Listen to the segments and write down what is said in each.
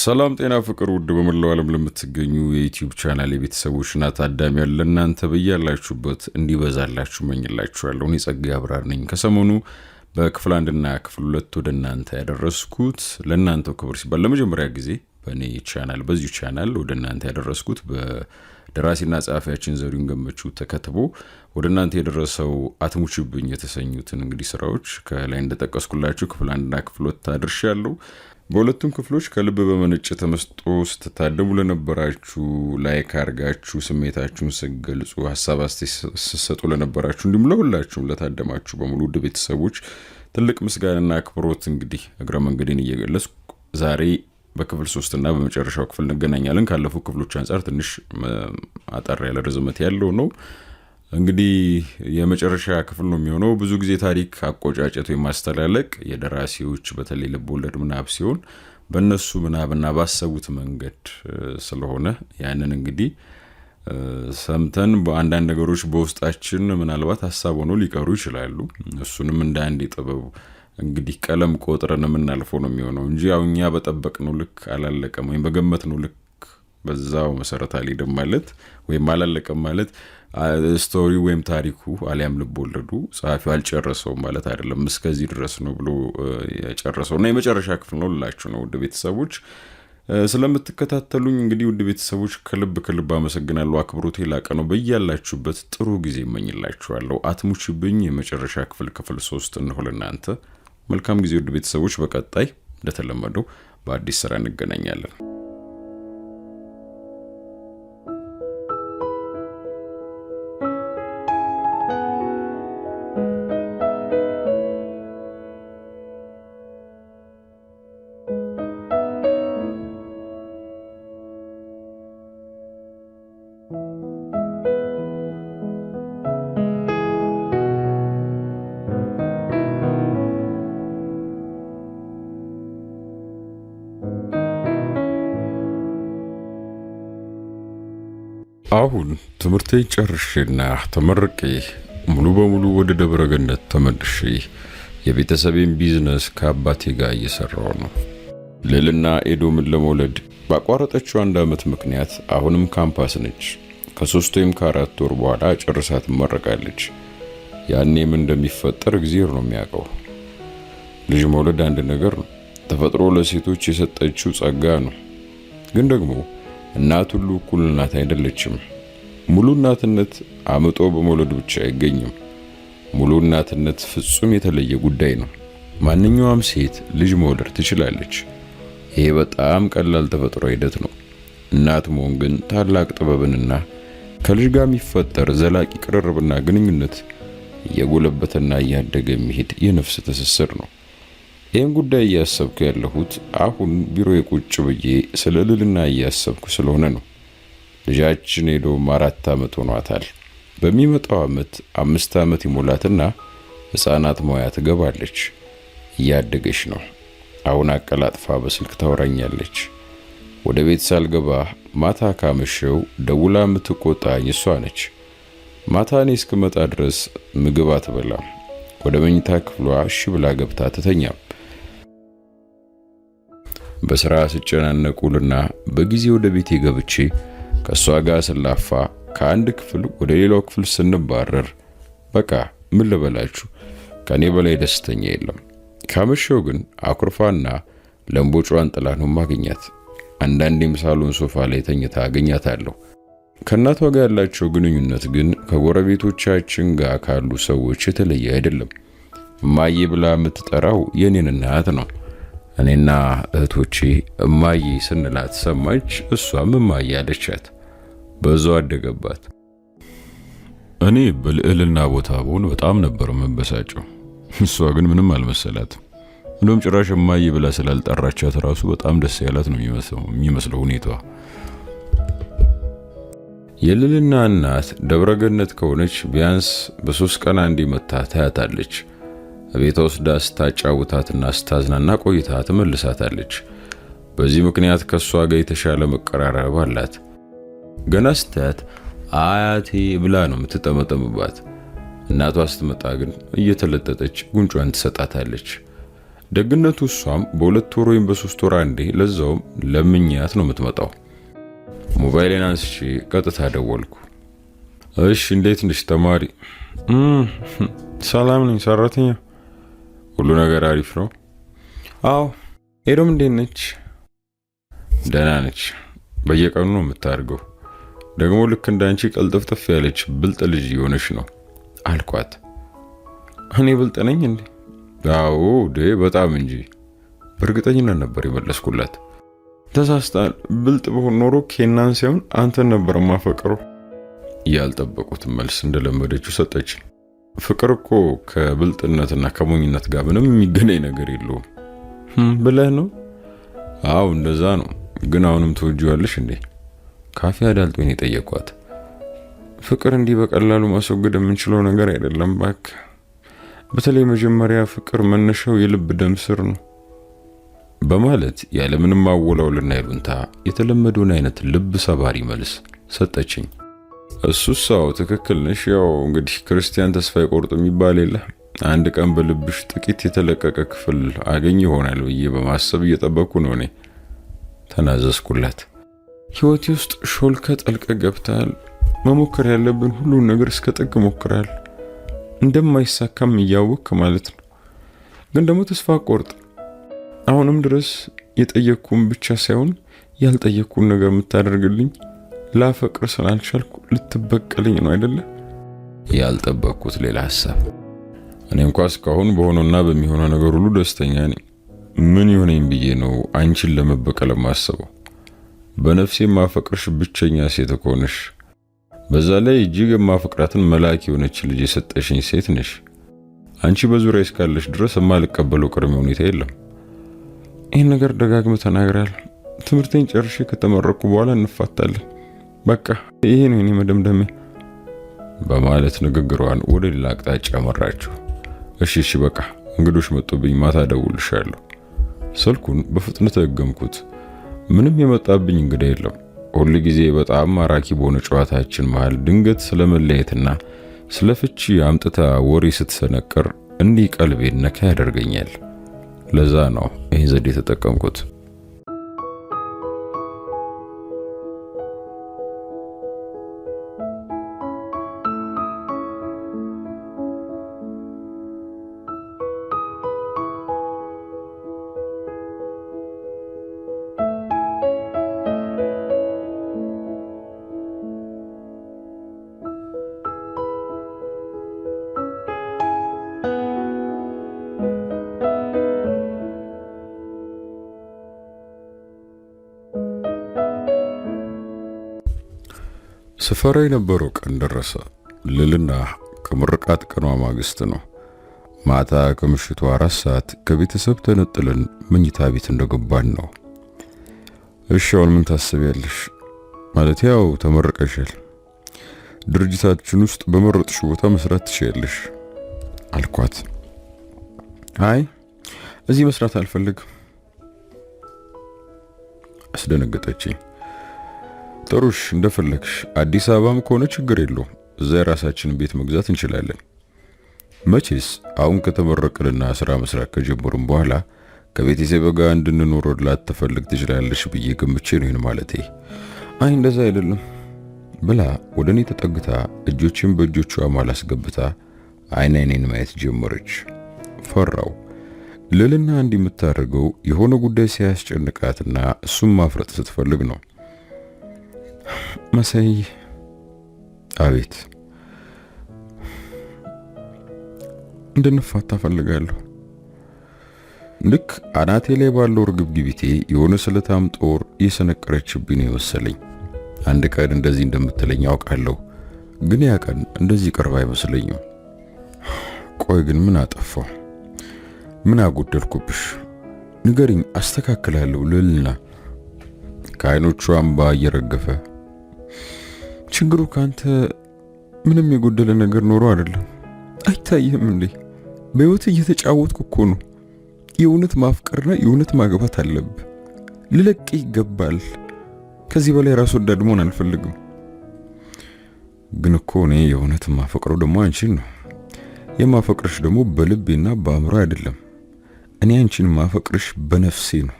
ሰላም ጤና ፍቅር ውድ በመላው ዓለም ለምትገኙ የዩቲዩብ ቻናል የቤተሰቦችና ታዳሚያን ለእናንተ በያላችሁበት እንዲበዛላችሁ መኝላችኋለሁ። እኔ ጸጋዬ አብራር ነኝ። ከሰሞኑ በክፍል 1 እና ክፍል 2 ወደ እናንተ ያደረስኩት ለእናንተው ክብር ሲባል ለመጀመሪያ ጊዜ በእኔ ቻናል በዚሁ ቻናል ወደ እናንተ ያደረስኩት በደራሲና ጸሐፊያችን ዘሪሁን ገመቹ ተከትቦ ወደ እናንተ የደረሰው አትሙችብኝ የተሰኙትን እንግዲህ ስራዎች ከላይ እንደጠቀስኩላችሁ ክፍል 1 እና ክፍል 2 አድርሻለሁ። በሁለቱም ክፍሎች ከልብ በመነጨ ተመስጦ ስትታደሙ ለነበራችሁ፣ ላይክ አድርጋችሁ ስሜታችሁን ስትገልጹ፣ ሐሳብ አስተያየት ስትሰጡ ለነበራችሁ እንዲሁም ለሁላችሁም ለታደማችሁ በሙሉ ውድ ቤተሰቦች ትልቅ ምስጋናና አክብሮት እንግዲህ እግረ መንገዴን እየገለጽኩ ዛሬ በክፍል 3 እና በመጨረሻው ክፍል እንገናኛለን። ካለፉ ክፍሎች አንፃር ትንሽ አጠር ያለ ርዝመት ያለው ነው። እንግዲህ የመጨረሻ ክፍል ነው የሚሆነው። ብዙ ጊዜ ታሪክ አቆጫጨት ወይ ማስተላለቅ የደራሲዎች በተለይ ልቦለድ ምናብ ሲሆን በእነሱ ምናብና ባሰቡት መንገድ ስለሆነ ያንን እንግዲህ ሰምተን በአንዳንድ ነገሮች በውስጣችን ምናልባት ሐሳብ ሆኖ ሊቀሩ ይችላሉ። እሱንም እንደ አንድ የጥበብ እንግዲህ ቀለም ቆጥረን የምናልፈው ነው የሚሆነው እንጂ ያው እኛ በጠበቅነው ልክ አላለቀም ወይም በገመትነው ልክ በዛው መሰረት አልሄደም ማለት ወይም አላለቀም ማለት ስቶሪ ወይም ታሪኩ አሊያም ልቦለዱ ጸሐፊው አልጨረሰው ማለት አይደለም። እስከዚህ ድረስ ነው ብሎ የጨረሰውና የመጨረሻ ክፍል ነው ልላችሁ ነው። ውድ ቤተሰቦች ስለምትከታተሉኝ እንግዲህ ውድ ቤተሰቦች ከልብ አመሰግናለሁ። አክብሮቴ ላቀ ነው። በያላችሁበት ጥሩ ጊዜ እመኝላችኋለሁ። አትሙችብኝ የመጨረሻ ክፍል 3 እንሆ ለእናንተ መልካም ጊዜ ውድ ቤተሰቦች። በቀጣይ እንደተለመደው በአዲስ ስራ እንገናኛለን። አሁን ትምህርቴን ጨርሼና ተመርቄ ሙሉ በሙሉ ወደ ደብረ ገነት ተመልሼ የቤተሰቤን ቢዝነስ ከአባቴ ጋር እየሰራው ነው። ልዕልና ኤዶምን ለመውለድ ባቋረጠችው 1 ዓመት ምክንያት አሁንም ካምፓስ ነች። ከ3 ወይም ከ4 ወር በኋላ ጨርሳ ትመረቃለች። ያኔም እንደሚፈጠር እግዚአብሔር ነው የሚያውቀው። ልጅ መውለድ አንድ ነገር ነው። ተፈጥሮ ለሴቶች የሰጠችው ጸጋ ነው። ግን ደግሞ እናት ሁሉ እኩል እናት አይደለችም። ሙሉ እናትነት አምጦ በመውለድ ብቻ አይገኝም። ሙሉ እናትነት ፍጹም የተለየ ጉዳይ ነው። ማንኛውም ሴት ልጅ መውለድ ትችላለች። ይሄ በጣም ቀላል ተፈጥሮ ሂደት ነው። እናት መሆን ግን ታላቅ ጥበብንና ከልጅ ጋር የሚፈጠር ዘላቂ ቅርርብና ግንኙነት እየጎለበተና እያደገ የሚሄድ የነፍስ ትስስር ነው። ይህን ጉዳይ እያሰብኩ ያለሁት አሁን ቢሮዬ ቁጭ ብዬ ስለ ልዕልና እያሰብኩ ስለሆነ ነው። ልጃችን ኤዶም 4 ዓመት ሆኗታል። በሚመጣው ዓመት 5 ዓመት ይሞላትና ሕፃናት ሙያ ትገባለች። እያደገች ነው። አሁን አቀላጥፋ በስልክ ታወራኛለች። ወደ ቤት ሳልገባ ማታ ካመሸው ደውላ የምትቆጣኝ እሷ ነች። ማታ እኔ እስክመጣ ድረስ ምግብ አትበላም። ወደ መኝታ ክፍሏ እሺ ብላ ገብታ ትተኛም። በስራ ስጨናነቁልና በጊዜ ወደ ቤቴ ገብቼ ከሷ ጋር ስላፋ ከአንድ ክፍል ወደ ሌላው ክፍል ስንባረር በቃ ምን ልበላችሁ ከኔ በላይ ደስተኛ የለም። ካመሸው ግን አኩርፋና ለምቦጫዋን ጥላ ነው ማግኛት። አንዳንዴም ሳሎን ሶፋ ላይ ተኝታ አገኛታለሁ። ከእናቷ ጋር ያላቸው ግንኙነት ግን ከጎረቤቶቻችን ጋር ካሉ ሰዎች የተለየ አይደለም። እማዬ ብላ የምትጠራው የኔን እናት ነው። እኔና እህቶቼ እማዬ ስንላት ሰማች፣ እሷም እማዬ አለቻት። በዛው አደገባት። እኔ በልዕልና ቦታ ብሆን በጣም ነበር መበሳጨው። እሷ ግን ምንም አልመሰላት። እንደውም ጭራሽ እማዬ ብላ ስላልጠራቻት ራሱ በጣም ደስ ያላት ነው የሚመስለው ሁኔታዋ። የልዕልና እናት ደብረ ገነት ከሆነች ቢያንስ በ3 ቀን አንዴ መታ ታያታለች። ቤቷ ወስዳ ስታጫውታትና ስታዝናና ቆይታ ትመልሳታለች። በዚህ ምክንያት ከሷ ጋር የተሻለ መቀራረብ አላት። ገና ስታያት አያቴ ብላ ነው የምትጠመጠምባት። እናቷ ስትመጣ ግን እየተለጠጠች ጉንጯን ትሰጣታለች። ደግነቱ እሷም በ2 ወር ወይም በ3 ወር አንዴ ለዛውም ለምኛት ነው የምትመጣው። ሞባይሌን አንስቼ ቀጥታ ደወልኩ። እሺ እንዴት ነሽ ተማሪ? ሰላም ነኝ ሰራተኛ። ሁሉ ነገር አሪፍ ነው? አዎ። ኤዶም እንዴት ነች? ደህና ነች። በየቀኑ ነው የምታደርገው። ደግሞ ልክ እንዳንቺ ቀልጥፍጥፍ ያለች ብልጥ ልጅ የሆነች ነው አልኳት። እኔ ብልጥ ነኝ እንዴ? አዎ በጣም እንጂ። በእርግጠኝነት ነበር የመለስኩላት። ተሳስታል። ብልጥ በሆን ኖሮ ኬናን ሳይሆን አንተን ነበር ማፈቅረው። ያልጠበቁት መልስ እንደለመደችው ሰጠች። ፍቅር እኮ ከብልጥነትና ከሞኝነት ጋር ምንም የሚገናኝ ነገር የለውም ብለህ ነው? አዎ እንደዛ ነው። ግን አሁንም ትወጂዋለሽ እንዴ? ካፌ አዳልጦኝ የጠየኳት። ፍቅር እንዲህ በቀላሉ ማስወገድ የምንችለው ነገር አይደለም እባክህ። በተለይ መጀመሪያ ፍቅር መነሻው የልብ ደም ስር ነው በማለት ያለምንም ማወላወልና ይሉንታ የተለመደውን አይነት ልብ ሰባሪ መልስ ሰጠችኝ። እሱሳው ትክክል ነሽ። ያው እንግዲህ ክርስቲያን ተስፋ ይቆርጥ የሚባል የለ። አንድ ቀን በልብሽ ጥቂት የተለቀቀ ክፍል አገኝ ይሆናል ብዬ በማሰብ እየጠበቅኩ ነው እኔ ተናዘዝኩላት። ህይወቴ ውስጥ ሾልከ ጠልቀ ገብታል። መሞከር ያለብን ሁሉን ነገር እስከ ጥግ ሞክራል። እንደማይሳካም እያወቅክ ማለት ነው። ግን ደግሞ ተስፋ ቆርጥ። አሁንም ድረስ የጠየቅኩን ብቻ ሳይሆን ያልጠየቅኩን ነገር የምታደርግልኝ ላፈቅር ስላልቻልኩ ልትበቀልኝ ነው አይደለ? ያልጠበቅኩት ሌላ ሐሳብ። እኔ እንኳን እስካሁን በሆነውና በሚሆነው ነገር ሁሉ ደስተኛ ነኝ። ምን ይሆነኝ ብዬ ነው አንቺን ለመበቀል ማሰበው? በነፍሴ ማፈቅርሽ ብቸኛ ሴት ሆነሽ፣ በዛ ላይ እጅግ የማፈቅራትን መልአክ የሆነች ልጅ የሰጠሽኝ ሴት ነሽ። አንቺ በዙሪያ እስካለሽ ድረስ የማልቀበለው ቅድመ ሁኔታ የለም። ይህን ነገር ደጋግመህ ተናግራል። ትምህርቴን ጨርሼ ከተመረኩ በኋላ እንፋታለን። በቃ ይሄ ነው የኔ መደምደሚያ በማለት ንግግሯን ወደ ሌላ አቅጣጫ መራችው። እሺ በቃ እንግዶች መጡብኝ፣ ማታ ደውልሻለሁ። ስልኩን በፍጥነት ደገምኩት። ምንም የመጣብኝ እንግዳ የለም። ሁሉ ጊዜ በጣም ማራኪ በሆነ ጨዋታችን መሃል ድንገት ስለመለየትና ስለፍቺ አምጥታ ወሬ ስትሰነቅር እንዲህ ቀልቤን ነካ ያደርገኛል። ለዛ ነው ይሄን ዘዴ ተጠቀምኩት። ስፈራ የነበረው ቀን ደረሰ። ልልና ከምርቃት ቀኗ ማግስት ነው። ማታ ከምሽቱ 4 ሰዓት ከቤተሰብ ተነጥለን መኝታ ቤት እንደገባን ነው። እሺ አሁን ምን ታስቢያለሽ? ማለት ያው ተመረቀሻል። ድርጅታችን ውስጥ በመረጥሽ ቦታ መስራት ትችያለሽ አልኳት። አይ እዚህ መስራት አልፈልግም አስደነገጠችኝ። ጥሩሽ እንደፈለግሽ። አዲስ አበባም ከሆነ ችግር የለውም። እዛ የራሳችንን ቤት መግዛት እንችላለን። መቼስ አሁን ከተመረቅንና ስራ መስራት ከጀመሩም በኋላ ከቤተሰብ ጋር እንድንኖር ላትፈልግ ትችላለሽ ብዬ ገምቼ ነው ይሄን ማለቴ። አይ እንደዛ አይደለም ብላ ወደኔ ተጠግታ እጆችን በእጆቿ ማል አስገብታ አይኔን ማየት ጀመረች። ፈራው። ልልና እንዲህ የምታደርገው የሆነ ጉዳይ ሲያስጨንቃትና እሱም ማፍረጥ ስትፈልግ ነው። መሳይ። አቤት። እንድንፋታ ፈልጋለሁ። ልክ አናቴ ላይ ባለው ርግብግቢቴ የሆነ ስለታም ጦር የሰነቀረችብኝ ነው የመሰለኝ። አንድ ቀን እንደዚህ እንደምትለኝ አውቃለሁ፣ ግን ያ ቀን እንደዚህ ቅርብ አይመስለኝም። ቆይ ግን ምን አጠፋው? ምን አጎደልኩብሽ? ንገሪኝ፣ አስተካክላለሁ ልልና ከዓይኖቿ እንባ እየረገፈ ችግሩ ካንተ ምንም የጎደለ ነገር ኖሮ አይደለም። አይታየም እንዴ? በህይወት እየተጫወትኩ እኮ ነው። የእውነት ማፍቀርና የእውነት ማግባት አለብህ። ልለቅ ይገባል። ከዚህ በላይ ራስ ወዳድ መሆን አልፈልግም። ግን እኮ እኔ የእውነት ማፈቅረው ደግሞ አንቺን ነው። የማፈቅርሽ ደግሞ በልቤና በአእምሮ አይደለም። እኔ አንቺን ማፈቅርሽ በነፍሴ ነው።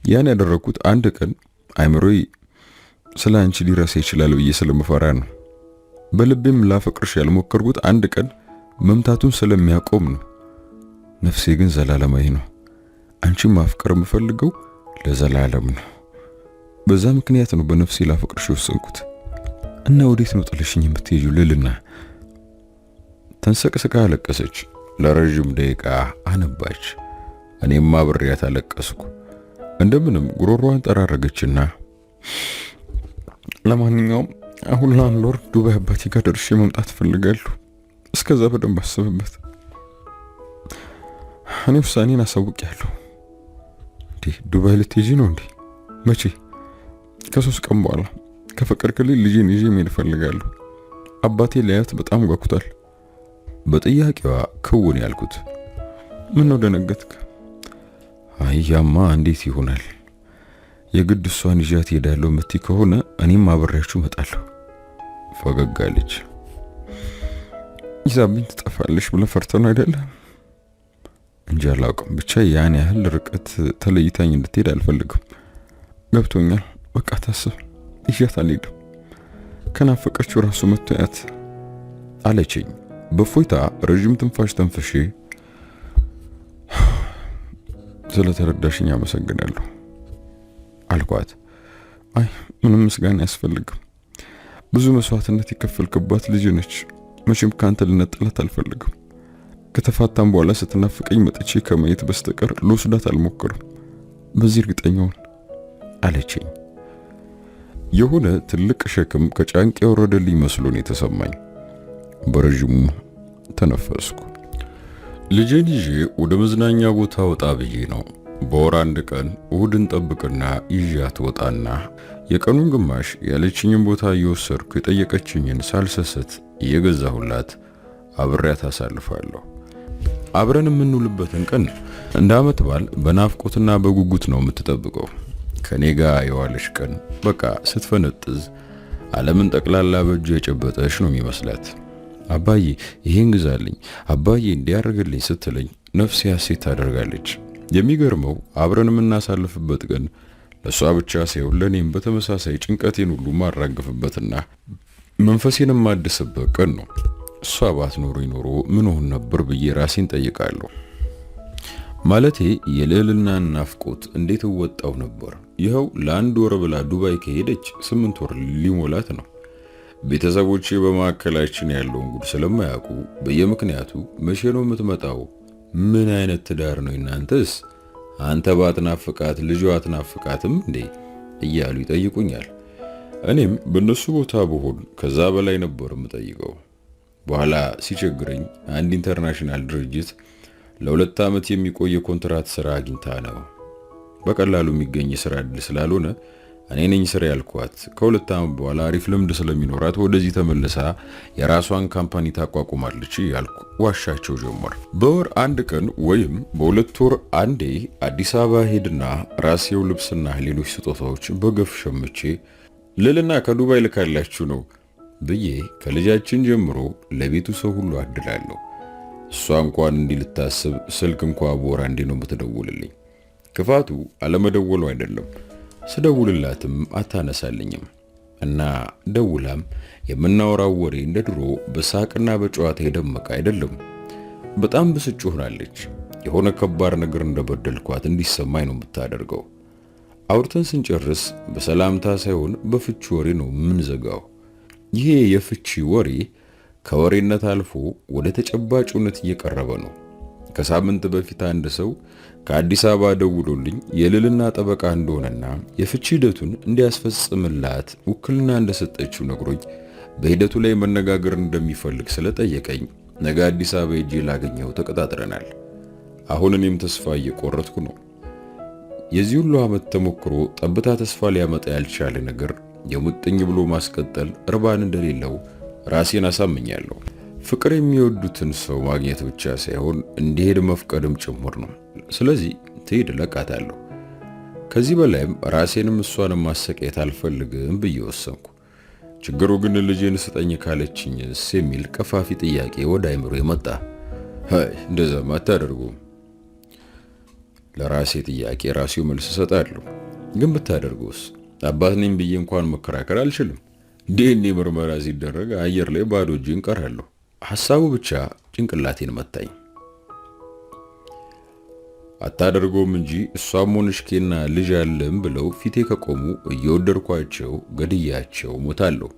ያን ያደረኩት አንድ ቀን አይምሮዬ ስለ አንቺ ሊረሳ ይችላል ብዬ ስለምፈራ ነው። በልቤም ላፈቅርሽ ያልሞከርኩት አንድ ቀን መምታቱን ስለሚያቆም ነው። ነፍሴ ግን ዘላለማዊ ነው። አንቺን ማፍቀር የምፈልገው ለዘላለም ነው። በዛ ምክንያት ነው በነፍሴ ላፈቅርሽ ወሰንኩት። እና ወዴት ነው ጥለሽኝ የምትሄጂው ልዕልና? ተንሰቅስቃ አለቀሰች። ለረጅም ደቂቃ አነባች። እኔም አብሬያት አለቀስኩ። እንደምንም ጉሮሮዋን ጠራረገችና ለማንኛውም አሁን ለአንድ ወር ዱባይ አባቴ ጋር ደርሼ መምጣት እፈልጋለሁ። እስከዛ በደንብ አስብበት። እኔ ውሳኔን አሳውቂያለሁ። ዱባይ ልትሄጂ ነው እንዴ? መቼ? ከ3 ቀን በኋላ። ከፈቀድክልኝ ልጄን ይዤ መሄድ እፈልጋለሁ። አባቴ ሊያያት በጣም ጓጉቷል። በጥያቄዋ ክውን ያልኩት። ምን ነው ደነገጥክ? አያማ እንዴት ይሆናል? የግድ እሷን ይዣት ሄዳለሁ ምትይ ከሆነ እኔም አብሬያችሁ እመጣለሁ። ፈገግ አለች። ይዛብኝ ትጠፋለሽ ብለህ ፈርተህ ነው አይደለም? እንጂ አላውቅም። ብቻ ያን ያህል ርቀት ተለይታኝ እንድትሄድ አልፈልግም። ገብቶኛል። በቃ ታስብ። ይዣት አልሄድም። ከናፈቀችው ራሱ መጥቶ ያት አለችኝ። በፎይታ ረጅም ትንፋሽ ተንፍሼ ስለተረዳሽኝ አመሰግናለሁ አልኳት። አይ ምንም ምስጋና አያስፈልግም። ብዙ መስዋዕትነት የከፈልክባት ልጅ ነች። መቼም ካንተ ልነጥላት አልፈልግም። ከተፋታም በኋላ ስትናፍቀኝ መጥቼ ከማየት በስተቀር ልወስዳት አልሞክርም። በዚህ እርግጠኛውን አለችኝ። የሆነ ትልቅ ሸክም ከጫንቄ ወረደልኝ መስሎን የተሰማኝ። በረጅሙ ተነፈስኩ። ልጄን ይዤ ወደ መዝናኛ ቦታ ወጣ ብዬ ነው። በወር አንድ ቀን እሁድን ጠብቅና ይዣት ወጣና የቀኑን ግማሽ ያለችኝን ቦታ እየወሰድኩ የጠየቀችኝን ሳልሰሰት እየገዛሁላት አብሬያት አሳልፋለሁ። አብረን የምንውልበትን ቀን እንደ ዓመት በዓል በናፍቆትና በጉጉት ነው የምትጠብቀው። ከኔ ጋር የዋለች ቀን በቃ ስትፈነጥዝ ዓለምን ጠቅላላ በእጁ የጨበጠች ነው የሚመስላት። አባዬ ይሄን ግዛልኝ፣ አባዬ እንዲያደርግልኝ ስትለኝ ነፍሴ ሐሴት ታደርጋለች። የሚገርመው አብረን የምናሳልፍበት ቀን ለሷ ብቻ ሳይሆን ለኔም በተመሳሳይ ጭንቀቴን ሁሉ ማራገፍበትና መንፈሴን ማድስበት ቀን ነው። እሷ ባትኖር ኖሮ ምን ሆን ነበር ብዬ ራሴን ጠይቃለሁ። ማለቴ የልዕልናን ናፍቆት እንዴት ወጣው ነበር። ይኸው ለአንድ ወር ብላ ዱባይ ከሄደች 8 ወር ሊሞላት ነው። ቤተሰቦቼ በማዕከላችን ያለውን ጉድ ስለማያውቁ በየምክንያቱ መቼ ነው የምትመጣው? ምን አይነት ትዳር ነው እናንተስ? አንተ ባትናፍቃት ልጇ አትናፍቃትም እንዴ እያሉ ይጠይቁኛል። እኔም በእነሱ ቦታ ብሆን ከዛ በላይ ነበር የምጠይቀው። በኋላ ሲቸግረኝ አንድ ኢንተርናሽናል ድርጅት ለ2 ዓመት የሚቆይ ኮንትራት ስራ አግኝታ ነው። በቀላሉ የሚገኝ ስራ እድል ስላልሆነ እኔ ነኝ ስራ ያልኳት። ከ2 ዓመት በኋላ አሪፍ ልምድ ስለሚኖራት ወደዚህ ተመልሳ የራሷን ካምፓኒ ታቋቁማለች ያልኩ ዋሻቸው ጀመር። በወር አንድ ቀን ወይም በ2 ወር አንዴ አዲስ አበባ ሄድና ራሴው ልብስና ሌሎች ስጦታዎች በገፍ ሸምቼ ልዕልና ከዱባይ ልካላችሁ ነው ብዬ ከልጃችን ጀምሮ ለቤቱ ሰው ሁሉ አድላለሁ። እሷ እንኳን እንዲህ ልታስብ ስልክ እንኳን በወር አንዴ ነው የምትደውልልኝ። ክፋቱ አለመደወሉ አይደለም፣ ስደውልላትም አታነሳልኝም እና ደውላም የምናወራው ወሬ እንደ ድሮ በሳቅና በጨዋታ የደመቀ አይደለም። በጣም ብስጭ ሆናለች። የሆነ ከባድ ነገር እንደበደልኳት እንዲሰማኝ ነው የምታደርገው። አውርተን ስንጨርስ በሰላምታ ሳይሆን በፍቺ ወሬ ነው የምንዘጋው። ይሄ የፍቺ ወሬ ከወሬነት አልፎ ወደ ተጨባጭ እውነት እየቀረበ ነው። ከሳምንት በፊት አንድ ሰው ከአዲስ አበባ ደውሎልኝ የልዕልና ጠበቃ እንደሆነና የፍቺ ሂደቱን እንዲያስፈጽምላት ውክልና እንደሰጠችው ነግሮኝ በሂደቱ ላይ መነጋገር እንደሚፈልግ ስለጠየቀኝ ነገ አዲስ አበባ ሄጄ ላገኘው ተቀጣጥረናል። አሁን እኔም ተስፋ እየቆረጥኩ ነው። የዚህ ሁሉ ዓመት ተሞክሮ ጠብታ ተስፋ ሊያመጣ ያልቻለ ነገር የሙጥኝ ብሎ ማስቀጠል እርባን እንደሌለው ራሴን አሳምኛለሁ። ፍቅር የሚወዱትን ሰው ማግኘት ብቻ ሳይሆን እንዲሄድ መፍቀድም ጭምር ነው። ስለዚህ ትሄድ ለቃታለሁ። ከዚህ በላይም ራሴንም እሷንም ማሰቃየት አልፈልግም ብዬ ወሰንኩ። ችግሩ ግን ልጄን ስጠኝ ካለችኝስ የሚል ቀፋፊ ጥያቄ ወደ አይምሮ የመጣ። እንደዛማ አታደርጉም። ለራሴ ጥያቄ ራሴው መልስ እሰጣለሁ። ግን ብታደርገውስ? አባት ነኝ ብዬ እንኳን መከራከር አልችልም። ዲኤንኤ ምርመራ ሲደረግ አየር ላይ ባዶ እጄን ቀራለሁ። ሐሳቡ ብቻ ጭንቅላቴን መታኝ። አታደርገውም እንጂ እሷም ሆነች ኬና ልጅ አለም ብለው ፊቴ ከቆሙ እየወደድኳቸው ገድያቸው ሞታለሁ።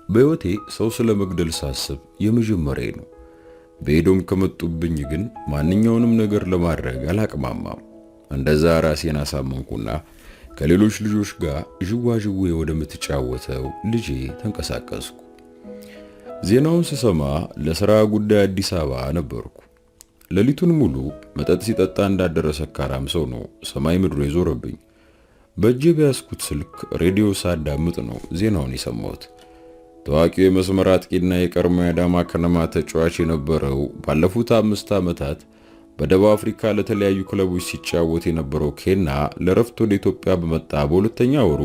በሕይወቴ ሰው ስለ መግደል ሳስብ የመጀመሪያ ነው። በሄዶም ከመጡብኝ ግን ማንኛውንም ነገር ለማድረግ አላቅማማም። እንደዛ ራሴን አሳመንኩና ከሌሎች ልጆች ጋር ዥዋዥዌ ወደምትጫወተው ልጄ ተንቀሳቀስኩ። ዜናውን ስሰማ ለሥራ ጉዳይ አዲስ አበባ ነበርኩ። ሌሊቱን ሙሉ መጠጥ ሲጠጣ እንዳደረ ሰካራም ሰው ነው ሰማይ ምድሩ የዞረብኝ። በእጄ በያዝኩት ስልክ ሬዲዮ ሳዳምጥ ነው ዜናውን የሰማሁት። ታዋቂው የመስመር አጥቂና የቀድሞ የአዳማ ከነማ ተጫዋች የነበረው ባለፉት 5 ዓመታት በደቡብ አፍሪካ ለተለያዩ ክለቦች ሲጫወት የነበረው ኬና ለረፍት ወደ ኢትዮጵያ በመጣ በሁለተኛ ወሩ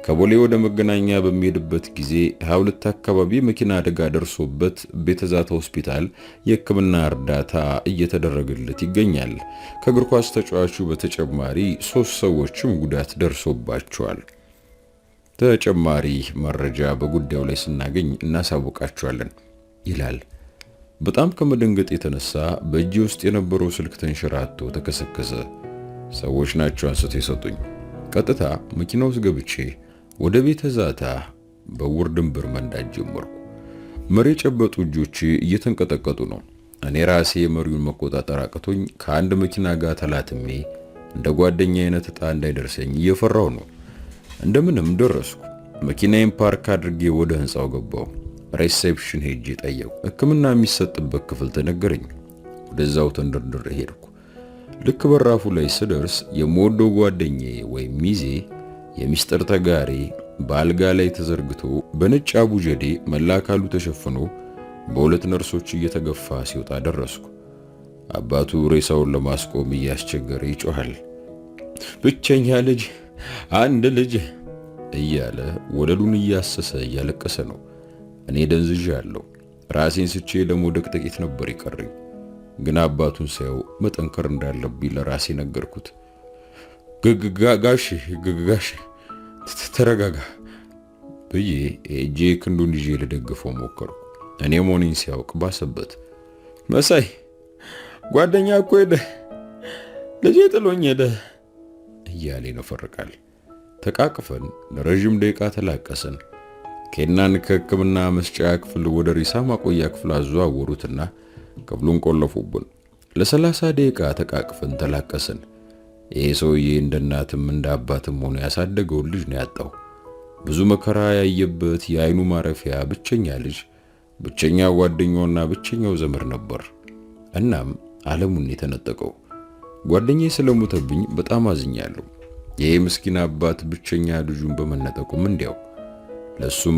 ከቦሌ ወደ መገናኛ በሚሄድበት ጊዜ 22 አካባቢ መኪና አደጋ ደርሶበት ቤተዛታ ሆስፒታል የሕክምና እርዳታ እየተደረገለት ይገኛል። ከእግር ኳስ ተጫዋቹ በተጨማሪ 3 ሰዎችም ጉዳት ደርሶባቸዋል። ተጨማሪ መረጃ በጉዳዩ ላይ ስናገኝ እናሳውቃቸዋለን ይላል። በጣም ከመደንገጥ የተነሳ በእጄ ውስጥ የነበረው ስልክ ተንሸራቶ ተከሰከሰ። ሰዎች ናቸው አንስቶ የሰጡኝ። ቀጥታ መኪና ውስጥ ገብቼ ወደ ቤተ ዛታ በውር ድንብር መንዳት ጀመርኩ። መሪ የጨበጡ እጆቼ እየተንቀጠቀጡ ነው። እኔ ራሴ መሪውን መቆጣጠር አቅቶኝ ከአንድ መኪና ጋር ተላትሜ እንደ ጓደኛ አይነት ዕጣ እንዳይደርሰኝ እየፈራው ነው። እንደምንም ደረስኩ። መኪናዬን ፓርክ አድርጌ ወደ ህንጻው ገባው። ሪሴፕሽን ሄጄ ጠየቁ። ሕክምና የሚሰጥበት ክፍል ተነገረኝ። ወደዛው ተንደርድሬ ሄድኩ። ልክ በራፉ ላይ ስደርስ የምወደው ጓደኛዬ ወይም ሚዜ የሚስጥር ተጋሪ በአልጋ ላይ ተዘርግቶ በነጭ አቡጀዴ መላ አካሉ ተሸፍኖ በሁለት ነርሶች እየተገፋ ሲወጣ ደረስኩ። አባቱ ሬሳውን ለማስቆም እያስቸገረ ይጮሃል። ብቸኛ ልጅ፣ አንድ ልጅ እያለ ወለሉን እያሰሰ እያለቀሰ ነው። እኔ ደንዝዣለሁ። ራሴን ስቼ ለመውደቅ ጥቂት ነበር ይቀረኝ። ግን አባቱን ሳየው መጠንከር እንዳለብኝ ለራሴ ነገርኩት። ጋሽ ተረጋጋ ብዬ እጄ ክንዱን ይዤ ልደግፈው ሞከርኩ። እኔ መሆኔን ሲያውቅ ባሰበት። መሳይ ጓደኛ እኮ ሄደ፣ ልጄ ጥሎኝ ሄደ እያለ ይነፈርቃል። ተቃቅፈን ለረጅም ደቂቃ ተላቀስን። ኬናን ከሕክምና መስጫ ክፍል ወደ ሬሳ ማቆያ ክፍል አዘዋወሩትና ክፍሉን ቆለፉብን። ለ30 ደቂቃ ተቃቅፈን ተላቀስን። ይሄ ሰውዬ እንደ እናትም እንደ አባትም ሆኖ ያሳደገውን ልጅ ነው ያጣው። ብዙ መከራ ያየበት የአይኑ ማረፊያ ብቸኛ ልጅ፣ ብቸኛ ጓደኛውና ብቸኛው ዘመድ ነበር። እናም ዓለሙን የተነጠቀው። ጓደኛዬ ስለሞተብኝ በጣም አዝኛለሁ። ይሄ ምስኪን አባት ብቸኛ ልጁን በመነጠቁም እንዲያው ለሱም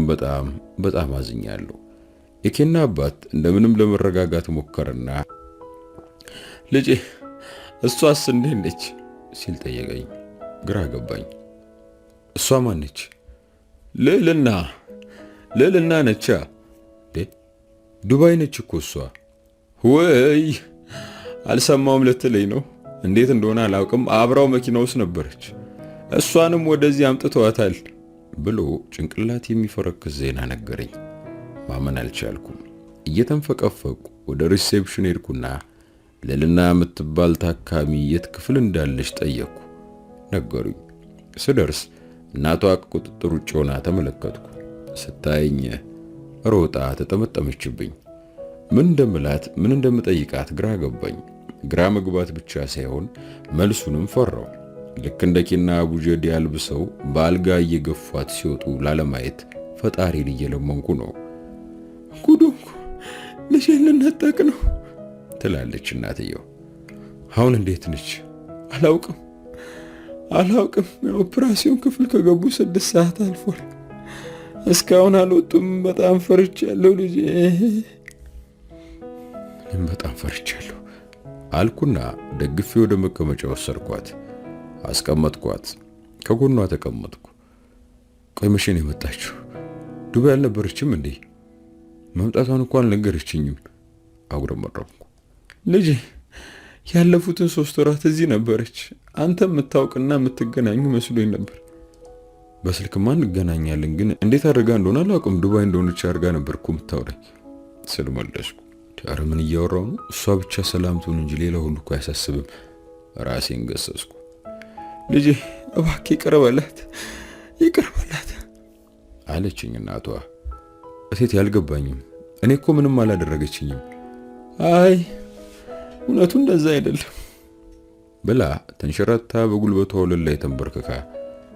በጣም አዝኛለሁ። የኬና አባት እንደምንም ለመረጋጋት ሞከረና ልጄ እሷስ እንዴት ነች ሲል ጠየቀኝ። ግራ ገባኝ። እሷ ማን ነች? ልዕልና ነቻ። ዱባይ ነች እኮ እሷ። ወይ አልሰማውም ልትለኝ ነው? እንዴት እንደሆነ አላውቅም። አብራው መኪና ውስጥ ነበረች። እሷንም ወደዚህ አምጥተዋታል ብሎ ጭንቅላት የሚፈረክስ ዜና ነገረኝ። ማመን አልቻልኩም። እየተንፈቀፈቁ ወደ ሪሴፕሽን ሄድኩና ልዕልና የምትባል ታካሚ የት ክፍል እንዳለች ጠየቅኩ። ነገሩኝ። ስደርስ እናቷ ቁጥጥር ውጭ ሆና ተመለከትኩ። ስታየኝ ሮጣ ተጠመጠመችብኝ። ምን እንደምላት ምን እንደምጠይቃት ግራ ገባኝ። ግራ መግባት ብቻ ሳይሆን መልሱንም ፈራው። ልክ እንደ ኬና አቡጀዴ አልብሰው በአልጋ እየገፏት ሲወጡ ላለማየት ፈጣሪን እየለመንኩ ነው። ጉዶንኩ ልጄን ልነጠቅ ነው ትላለች እናትየው። አሁን እንዴት ነች? አላውቅም። ኦፕራሲዮን ክፍል ከገቡ 6 ሰዓት አልፏል። እስካሁን አልወጡም። በጣም ፈርቻለሁ ልጄ። እኔም በጣም ፈርቻለሁ አልኩና ደግፌ ወደ መቀመጫ ወሰድኳት። አስቀመጥኳት። ከጎኗ ተቀመጥኩ። ቆይ መቼ ነው የመጣችው? ዱባይ አልነበረችም እንዴ? መምጣቷን እንኳን አልነገረችኝም። አጉረመረምኩ። ልጄ ያለፉትን 3 ወራት እዚህ ነበረች። አንተ የምታውቅና የምትገናኙ መስሎኝ ነበር። በስልክማ እንገናኛለን፣ ግን እንዴት አድርጋ እንደሆነ አላውቅም። ዱባይ እንደሆነች አድርጋ ነበር እኮ የምታወራኝ ስል መለስኩ። ኧረ ምን እያወራው ነው? እሷ ብቻ ሰላምቱን እንጂ ሌላ ሁሉ እኮ አያሳስብም። ራሴን ገሰስኩ። ልጄ እባክህ ይቅር በላት አለችኝ እናቷ። እቴት ያልገባኝም፣ እኔ እኮ ምንም አላደረገችኝም። አይ እውነቱ እንደዛ አይደለም ብላ ተንሸራታ በጉልበቷ ወለል ላይ ተንበርክካ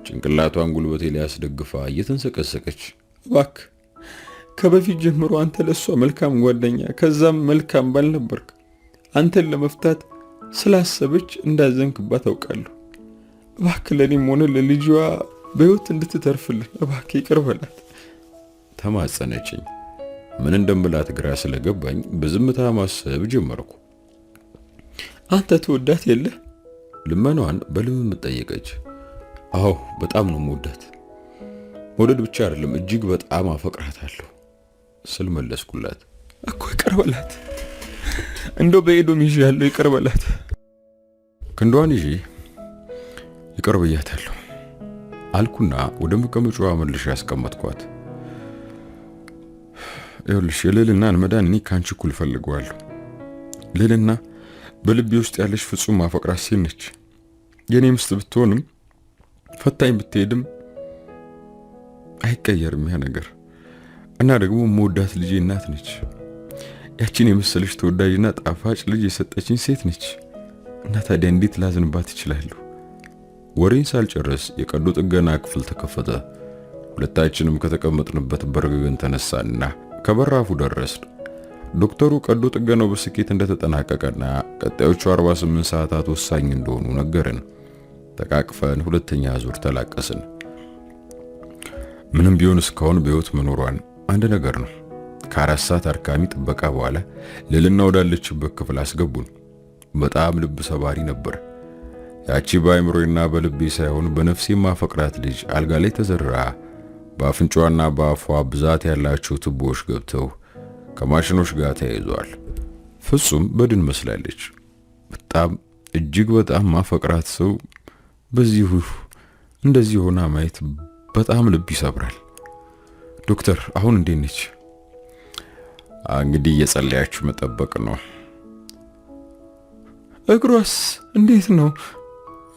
ጭንቅላቷን ጉልበቴ ላይ አስደግፋ እየተንሰቀሰቀች እባክህ ከበፊት ጀምሮ አንተ ለሷ መልካም ጓደኛ ከዛም መልካም ባል ነበርክ። አንተን ለመፍታት ስላሰበች እንዳዘንክባት አውቃለሁ። እባክህ ለኔም ሆነ ለልጇ በህይወት እንድትተርፍልን እባክህ ይቅር በላት ተማጸነችኝ። ምን እንደምላት ግራ ስለገባኝ በዝምታ ማሰብ ጀመርኩ። አንተ ትወዳት የለ? ልመናዋን በልምምጥ ጠየቀች። አዎ በጣም ነው የምወዳት። መውደድ ብቻ አይደለም እጅግ በጣም አፈቅራታለሁ ስል መለስኩላት። እኮ ይቅር በላት፣ እንደው በኤዶም ይዤ ያለው ይቅር በላት። ክንዷን ይዤ ይቅር ብያታለሁ አልኩና ወደ መቀመጫዋ መልሼ ያስቀመጥኳት። ይኸውልሽ የልዕልናን መዳን እኔ ካንቺ እኩል ፈልገዋለሁ። ልዕልና በልቤ ውስጥ ያለሽ ፍጹም ማፈቅራት ሴት ነች። የኔ ምስት ብትሆንም ፈታኝ ብትሄድም አይቀየርም ያ ነገር። እና ደግሞ መወዳት ልጄ እናት ነች። ያቺን የመሰለሽ ተወዳጅና ጣፋጭ ልጅ የሰጠችኝ ሴት ነች። እና ታዲያ እንዴት ላዝንባት እችላለሁ? ወሬን ሳልጨርስ የቀዶ ጥገና ክፍል ተከፈተ። ሁለታችንም ከተቀመጥንበት በርግገን ተነሳንና ከበራፉ ደረስን። ዶክተሩ ቀዶ ጥገናው በስኬት እንደተጠናቀቀና ቀጣዮቹ 48 ሰዓታት ወሳኝ እንደሆኑ ነገረን። ተቃቅፈን ሁለተኛ ዙር ተላቀስን። ምንም ቢሆን እስካሁን በህይወት መኖሯን አንድ ነገር ነው። ከ4 ሰዓት አድካሚ ጥበቃ በኋላ ልዕልና ወዳለችበት ክፍል አስገቡን። በጣም ልብ ሰባሪ ነበር። ያቺ በአይምሮና በልቤ ሳይሆን በነፍሴ ማፈቅራት ልጅ አልጋ ላይ ተዘርራ በአፍንጫዋና በአፏ ብዛት ያላቸው ቱቦዎች ገብተው ከማሽኖች ጋር ተያይዟል። ፍጹም በድን መስላለች። በጣም እጅግ በጣም ማፈቅራት ሰው በዚሁ እንደዚህ ሆና ማየት በጣም ልብ ይሰብራል። ዶክተር አሁን እንዴት ነች? እንግዲህ እየጸለያችሁ መጠበቅ ነው። እግሯስ እንዴት ነው?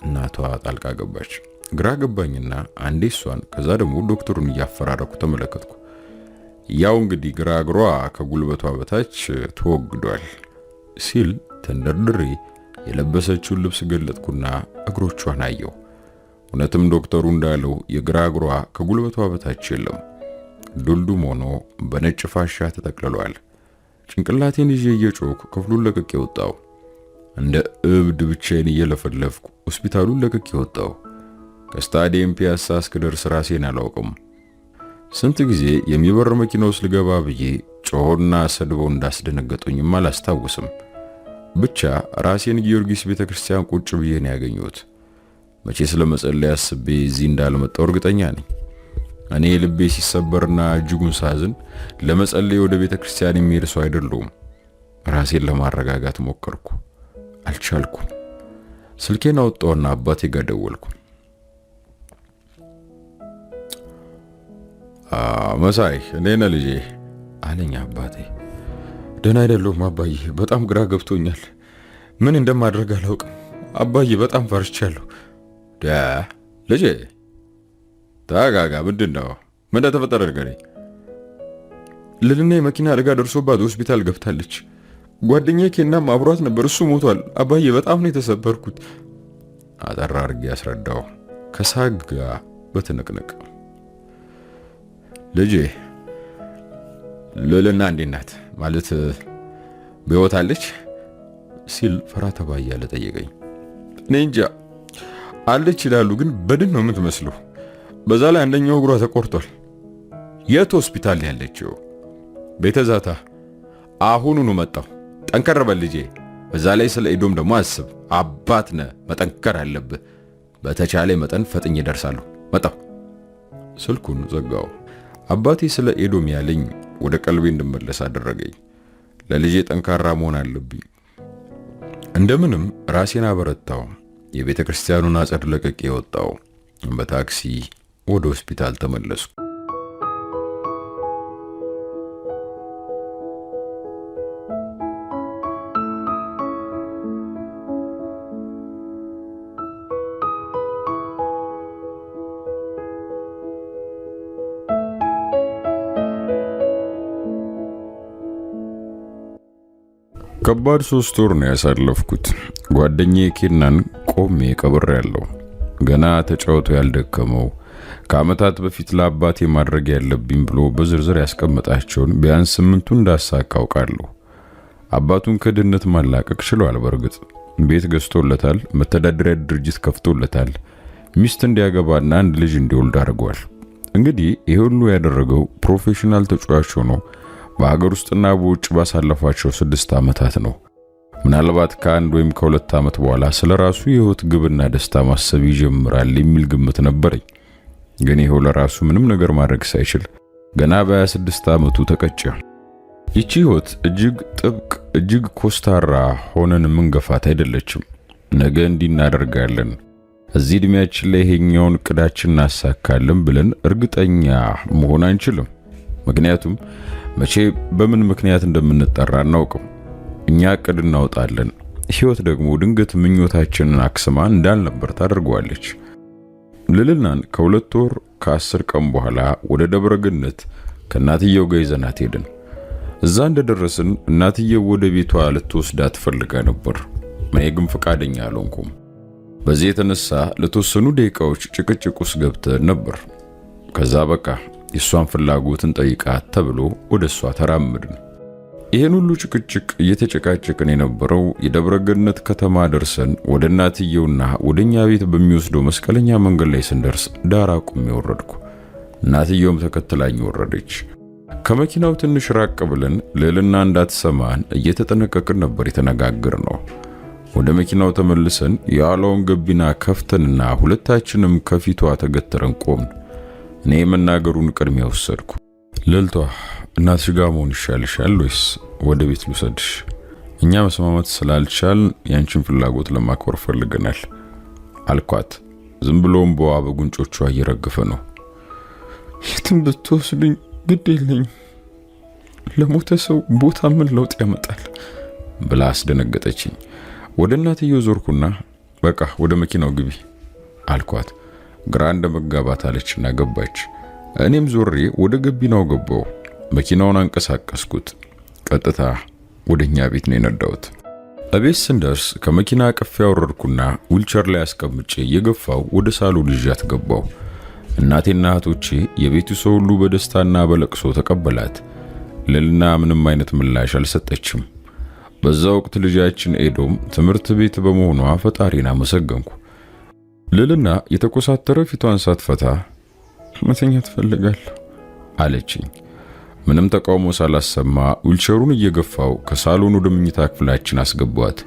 እናቷ ጣልቃ ገባች። ግራ ገባኝና አንዴ እሷን ከዛ ደግሞ ዶክተሩን እያፈራረኩ ተመለከትኩ። ያው እንግዲህ ግራ እግሯ ከጉልበቷ በታች ተወግዷል ሲል ተንደርድሬ የለበሰችውን ልብስ ገለጥኩና እግሮቿን አየው። እውነትም ዶክተሩ እንዳለው የግራ እግሯ ከጉልበቷ በታች የለም። ዱልዱም ሆኖ በነጭ ፋሻ ተጠቅልሏል። ጭንቅላቴን ይዤ እየጮኩ ክፍሉን ለቅቄ ወጣው። እንደ እብድ ብቻዬን እየለፈለፍኩ ሆስፒታሉን ለቅቄ ወጣው። ከስታዲየም ፒያሳ እስክደርስ ራሴን አላውቅም። ስንት ጊዜ የሚበር መኪና ውስጥ ልገባ ብዬ ጮሆና ሰድበው እንዳስደነገጡኝም አላስታውስም። ብቻ ራሴን ጊዮርጊስ ቤተክርስቲያን ቁጭ ብዬ ነው ያገኘሁት። መቼ ስለመጸለይ አስቤ እዚህ እንዳልመጣው እርግጠኛ ነኝ። እኔ ልቤ ሲሰበርና እጅጉን ሳዝን ለመጸለይ ወደ ቤተክርስቲያን የሚሄድ ሰው አይደለሁም። ራሴን ለማረጋጋት ሞከርኩ፣ አልቻልኩም። ስልኬን አወጣውና አባቴ ጋር ደወልኩ። መሳይ እኔ ነኝ ልጄ አለኝ አባቴ። ደህና አይደለሁም አባዬ፣ በጣም ግራ ገብቶኛል። ምን እንደማድረግ አላውቅም አባዬ፣ በጣም ፈርቻለሁ። ልጄ ተረጋጋ። ምንድነው? ምን ተፈጠረ ንገረኝ። ልዕልና የመኪና አደጋ ደርሶባት ሆስፒታል ገብታለች። ጓደኛዬ ኬናም አብሯት ነበር፣ እሱ ሞቷል። አባዬ በጣም ነው የተሰበርኩት። አጠራ አድርጌ ያስረዳው ከሳግ ጋር በትንቅንቅ። ልጄ ልዕልና እንዴት ናት? ማለት በሕይወት አለች ሲል ፈራ ተባ እያለ ጠየቀኝ። እኔ እንጃ አለች ይላሉ፣ ግን በድን ነው የምትመስለው። በዛ ላይ አንደኛው እግሯ ተቆርጧል። የት ሆስፒታል ያለችው? ቤተ ዛታ። አሁኑኑ መጣሁ። ጠንከር በል ልጄ። በዛ ላይ ስለ ኤዶም ደግሞ አስብ። አባት ነህ፣ መጠንከር አለብህ። በተቻለ መጠን ፈጥኜ እደርሳለሁ። መጣሁ። ስልኩን ዘጋው። አባቴ ስለ ኤዶም ያለኝ ወደ ቀልቤ እንድመለስ አደረገኝ። ለልጄ ጠንካራ መሆን አለብኝ። እንደምንም ራሴን አበረታው። የቤተ ክርስቲያኑን አጸድ ለቅቄ ወጣው። በታክሲ ወደ ሆስፒታል ተመለስኩ። ከባድ 3 ወር ነው ያሳለፍኩት። ጓደኛዬ ኬናን ቆሜ ቀብሬያለሁ። ገና ተጫውቶ ያልደከመው ከዓመታት በፊት ለአባቴ ማድረግ ያለብኝ ብሎ በዝርዝር ያስቀመጣቸውን ቢያንስ 8ቱን እንዳሳካ አውቃለሁ። አባቱን ከድህነት ማላቀቅ ችሏል። በርግጥ ቤት ገዝቶለታል፣ መተዳደሪያ ድርጅት ከፍቶለታል፣ ሚስት እንዲያገባና አንድ ልጅ እንዲወልድ አድርጓል። እንግዲህ ይሄ ሁሉ ያደረገው ፕሮፌሽናል ተጫዋች ሆኖ በሀገር ውስጥና በውጭ ባሳለፋቸው 6 ዓመታት ነው። ምናልባት ከ1 ወይም ከ2 ዓመት በኋላ ስለራሱ የህይወት ግብና ደስታ ማሰብ ይጀምራል የሚል ግምት ነበረኝ። ግን ይሄው ለራሱ ምንም ነገር ማድረግ ሳይችል ገና በ26 ዓመቱ ተቀጨ። ይቺ ህይወት እጅግ ጥብቅ፣ እጅግ ኮስታራ ሆነን መንገፋት አይደለችም። ነገ እንዲናደርጋለን፣ እዚህ እድሜያችን ላይ ይሄኛውን እቅዳችን እናሳካለን ብለን እርግጠኛ መሆን አንችልም። ምክንያቱም መቼ በምን ምክንያት እንደምንጠራ አናውቅም። እኛ እቅድ እናወጣለን፣ ህይወት ደግሞ ድንገት ምኞታችንን አክስማ እንዳልነበር ታደርገዋለች። ልልናን ከ2 ወር ከ10 ቀን በኋላ ወደ ደብረ ገነት ከእናትየው ጋር ይዘናት ሄድን። እዛ እንደደረስን እናትየው ወደ ቤቷ ልትወስዳት ፈልጋ ነበር። እኔ ግን ፈቃደኛ አልሆንኩም። በዚህ የተነሳ ለተወሰኑ ደቂቃዎች ጭቅጭቅ ውስጥ ገብተን ነበር። ከዛ በቃ የሷን ፍላጎትን ጠይቃት ተብሎ ወደሷ ተራመድን። ይሄን ሁሉ ጭቅጭቅ እየተጨቃጨቅን የነበረው የደብረ ገነት ከተማ ደርሰን ወደ እናትየውና ወደኛ ቤት በሚወስደው መስቀለኛ መንገድ ላይ ስንደርስ ዳር አቁሜ ወረድኩ። እናትየውም ተከትላኝ ወረደች። ከመኪናው ትንሽ ራቅ ብለን ልዕልና እንዳትሰማን እየተጠነቀቅን ነበር የተነጋገርነው። ወደ መኪናው ተመልሰን የኋላውን ገቢና ከፍተንና ሁለታችንም ከፊቷ ተገትረን ቆምን። እኔ መናገሩን ቅድሚያ ወሰድኩ። ልልቷ እናትሽ ጋር መሆን ይሻልሻል ወይስ ወደ ቤት ልውሰድሽ? እኛ መስማማት ስላልቻል ያንቺን ፍላጎት ለማክበር ፈልገናል አልኳት። ዝም ብሎም በዋ በጉንጮቿ እየረገፈ ነው። የትም ብትወስዱኝ ግድ የለኝም፣ ለሞተ ሰው ቦታ ምን ለውጥ ያመጣል ብላ አስደነገጠችኝ። ወደ እናትየው ዞርኩና በቃ ወደ መኪናው ግቢ አልኳት። ግራ እንደመጋባት አለችና ገባች። እኔም ዞሬ ወደ ገቢናው ገባው። መኪናውን አንቀሳቀስኩት። ቀጥታ ወደኛ ቤት ነው የነዳሁት። እቤት ስንደርስ ከመኪና አቅፌ ያወረድኩና ዊልቸር ላይ አስቀምጬ እየገፋው ወደ ሳሎን ይዣት ገባው። እናቴና እህቶቼ የቤቱ ሰው ሁሉ በደስታና በለቅሶ ተቀበላት። ልልና ምንም አይነት ምላሽ አልሰጠችም። በዛ ወቅት ልጃችን ኤዶም ትምህርት ቤት በመሆኗ ፈጣሪን አመሰገንኩ። ልልና የተኮሳተረ ፊቷን ሳትፈታ መተኛት ፈልጋለሁ አለችኝ። ምንም ተቃውሞ ሳላሰማ ዊልቸሩን እየገፋው ከሳሎን ወደ መኝታ ክፍላችን አስገቧት።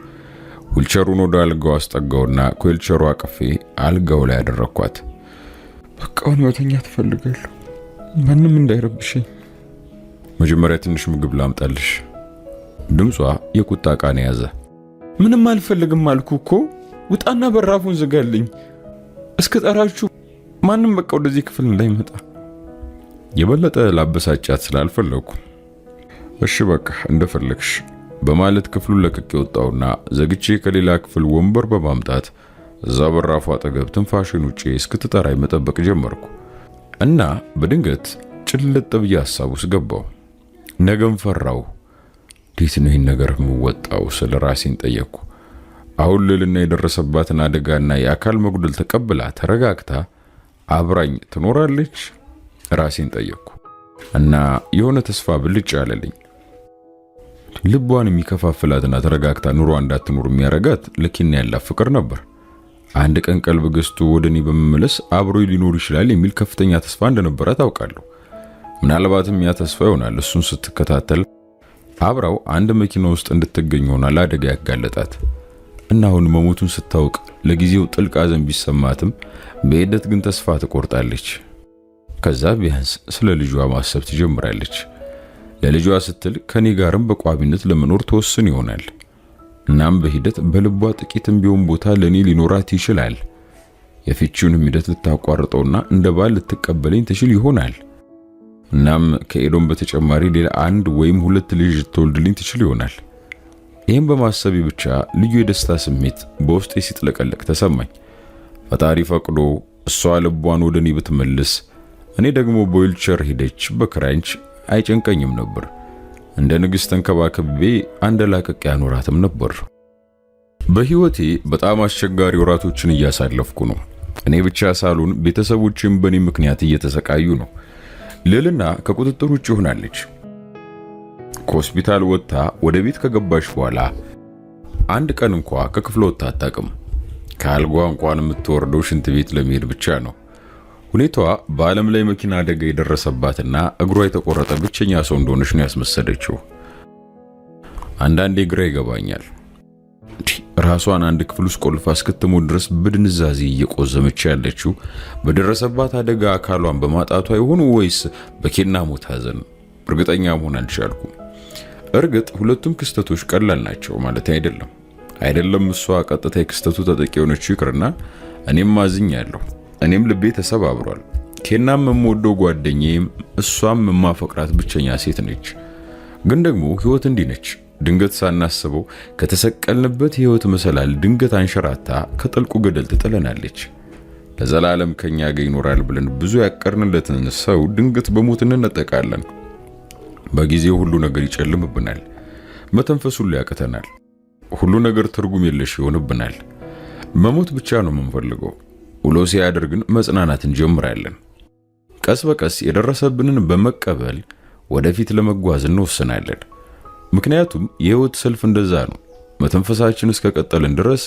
ዊልቸሩን ወደ አልጋው አስጠጋውና ከዊልቸሩ አቅፌ አልጋው ላይ አደረኳት። በቃውን መተኛት ፈልጋለሁ፣ ማንም እንዳይረብሽኝ። መጀመሪያ ትንሽ ምግብ ላምጣልሽ። ድምጿ የቁጣ ቃና ያዘ። ምንም አልፈልግም አልኩ እኮ፣ ውጣና በራፉን ዝጋልኝ። እስከ ጠራችሁ ማንም በቃ ወደዚህ ክፍል እንዳይመጣ። የበለጠ ላበሳጫት ስላልፈለኩ እሺ በቃ እንደፈለግሽ በማለት ክፍሉን ለቅቄ ወጣውና ዘግቼ ከሌላ ክፍል ወንበር በማምጣት እዛ በራፉ አጠገብ ትንፋሽን ውጪ እስክትጠራኝ መጠበቅ ጀመርኩ። እና በድንገት ጭልጥ ብዬ ሐሳብ ውስጥ ገባው። ነገም ፈራው። እንዴት ነው ይህን ነገር የምወጣው ስለ ራሴን ጠየቅኩ። አሁን ልልና የደረሰባትን አደጋና የአካል መጉደል ተቀብላ ተረጋግታ አብራኝ ትኖራለች? ራሴን ጠየቅኩ እና የሆነ ተስፋ ብልጭ አለልኝ። ልቧን የሚከፋፍላትና ተረጋግታ ኑሮ እንዳትኖር የሚያረጋት ለኪና ያላት ፍቅር ነበር። አንድ ቀን ቀልብ ገዝቶ ወደኔ በመመለስ አብሮ ሊኖር ይችላል የሚል ከፍተኛ ተስፋ እንደነበረ ታውቃለሁ። ምናልባትም ያ ተስፋ ይሆናል እሱን ስትከታተል አብራው አንድ መኪና ውስጥ እንድትገኝ ሆና ለአደጋ ያጋለጣት እና አሁን መሞቱን ስታውቅ ለጊዜው ጥልቅ ሐዘን ቢሰማትም በሂደት ግን ተስፋ ትቆርጣለች። ከዛ ቢያንስ ስለ ልጇ ማሰብ ትጀምራለች። ለልጇ ስትል ከኔ ጋርም በቋሚነት ለመኖር ተወስን ይሆናል። እናም በሂደት በልቧ ጥቂትም ቢሆን ቦታ ለኔ ሊኖራት ይችላል። የፍቺውን ሂደት ልታቋርጠውና እንደ ባል ልትቀበለኝ ትችል ይሆናል። እናም ከኤዶም በተጨማሪ ሌላ 1 ወይም 2 ልጅ ልትወልድልኝ ትችል ይሆናል። ይህም በማሰቤ ብቻ ልዩ የደስታ ስሜት በውስጤ ሲጥለቀለቅ ተሰማኝ። ፈጣሪ ፈቅዶ እሷ ልቧን ወደ እኔ ብትመልስ፣ እኔ ደግሞ በዊልቸር ሄደች በክራንች አይጨንቀኝም ነበር። እንደ ንግሥት ተንከባክቤ አንደላቀቅ ያኖራትም ነበር። በህይወቴ በጣም አስቸጋሪ ወራቶችን እያሳለፍኩ ነው። እኔ ብቻ ሳልሆን ቤተሰቦቼም በእኔ ምክንያት እየተሰቃዩ ነው። ልዕልና ከቁጥጥር ውጭ ሆናለች። ከሆስፒታል ወጥታ ወደ ቤት ከገባች በኋላ አንድ ቀን እንኳን ከክፍለ ወጥታ አታውቅም። ከአልጓ እንኳን የምትወርደው ሽንት ቤት ለመሄድ ብቻ ነው። ሁኔታዋ በዓለም ላይ መኪና አደጋ የደረሰባትና እግሯ የተቆረጠ ብቸኛ ሰው እንደሆነች ነው ያስመሰለችው። አንዳንዴ ግራ ይገባኛል። ራሷን አንድ ክፍል ውስጥ ቆልፋ እስክትሞት ድረስ በድንዛዜ እየቆዘመች ያለችው በደረሰባት አደጋ አካሏን በማጣቷ ይሆን ወይስ በኬና ሞት ሐዘን? እርግጠኛ መሆን አልቻልኩም። እርግጥ ሁለቱም ክስተቶች ቀላል ናቸው ማለት አይደለም። እሷ ቀጥታ የክስተቱ ተጠቂ የሆነችው ይቅርና እኔም አዝኛለሁ። እኔም ልቤ ተሰባብሯል። ኬናም የምወደው ጓደኛዬም እሷም የማፈቅራት ብቸኛ ሴት ነች። ግን ደግሞ ህይወት እንዲህ ነች። ድንገት ሳናስበው ከተሰቀልንበት ህይወት መሰላል ድንገት አንሸራታ ከጥልቁ ገደል ትጥለናለች። ለዘላለም ከኛ ጋር ይኖራል ብለን ብዙ ያቀርንለትን ሰው ድንገት በሞት እንነጠቃለን። በጊዜው ሁሉ ነገር ይጨልምብናል። መተንፈስ ሁሉ ያቅተናል። ሁሉ ነገር ትርጉም የለሽ ይሆንብናል። መሞት ብቻ ነው የምንፈልገው። ውሎ ሲያድር ግን መጽናናት እንጀምራለን። ቀስ በቀስ የደረሰብንን በመቀበል ወደፊት ለመጓዝ እንወስናለን። ምክንያቱም የህይወት ሰልፍ እንደዛ ነው። መተንፈሳችን እስከቀጠልን ድረስ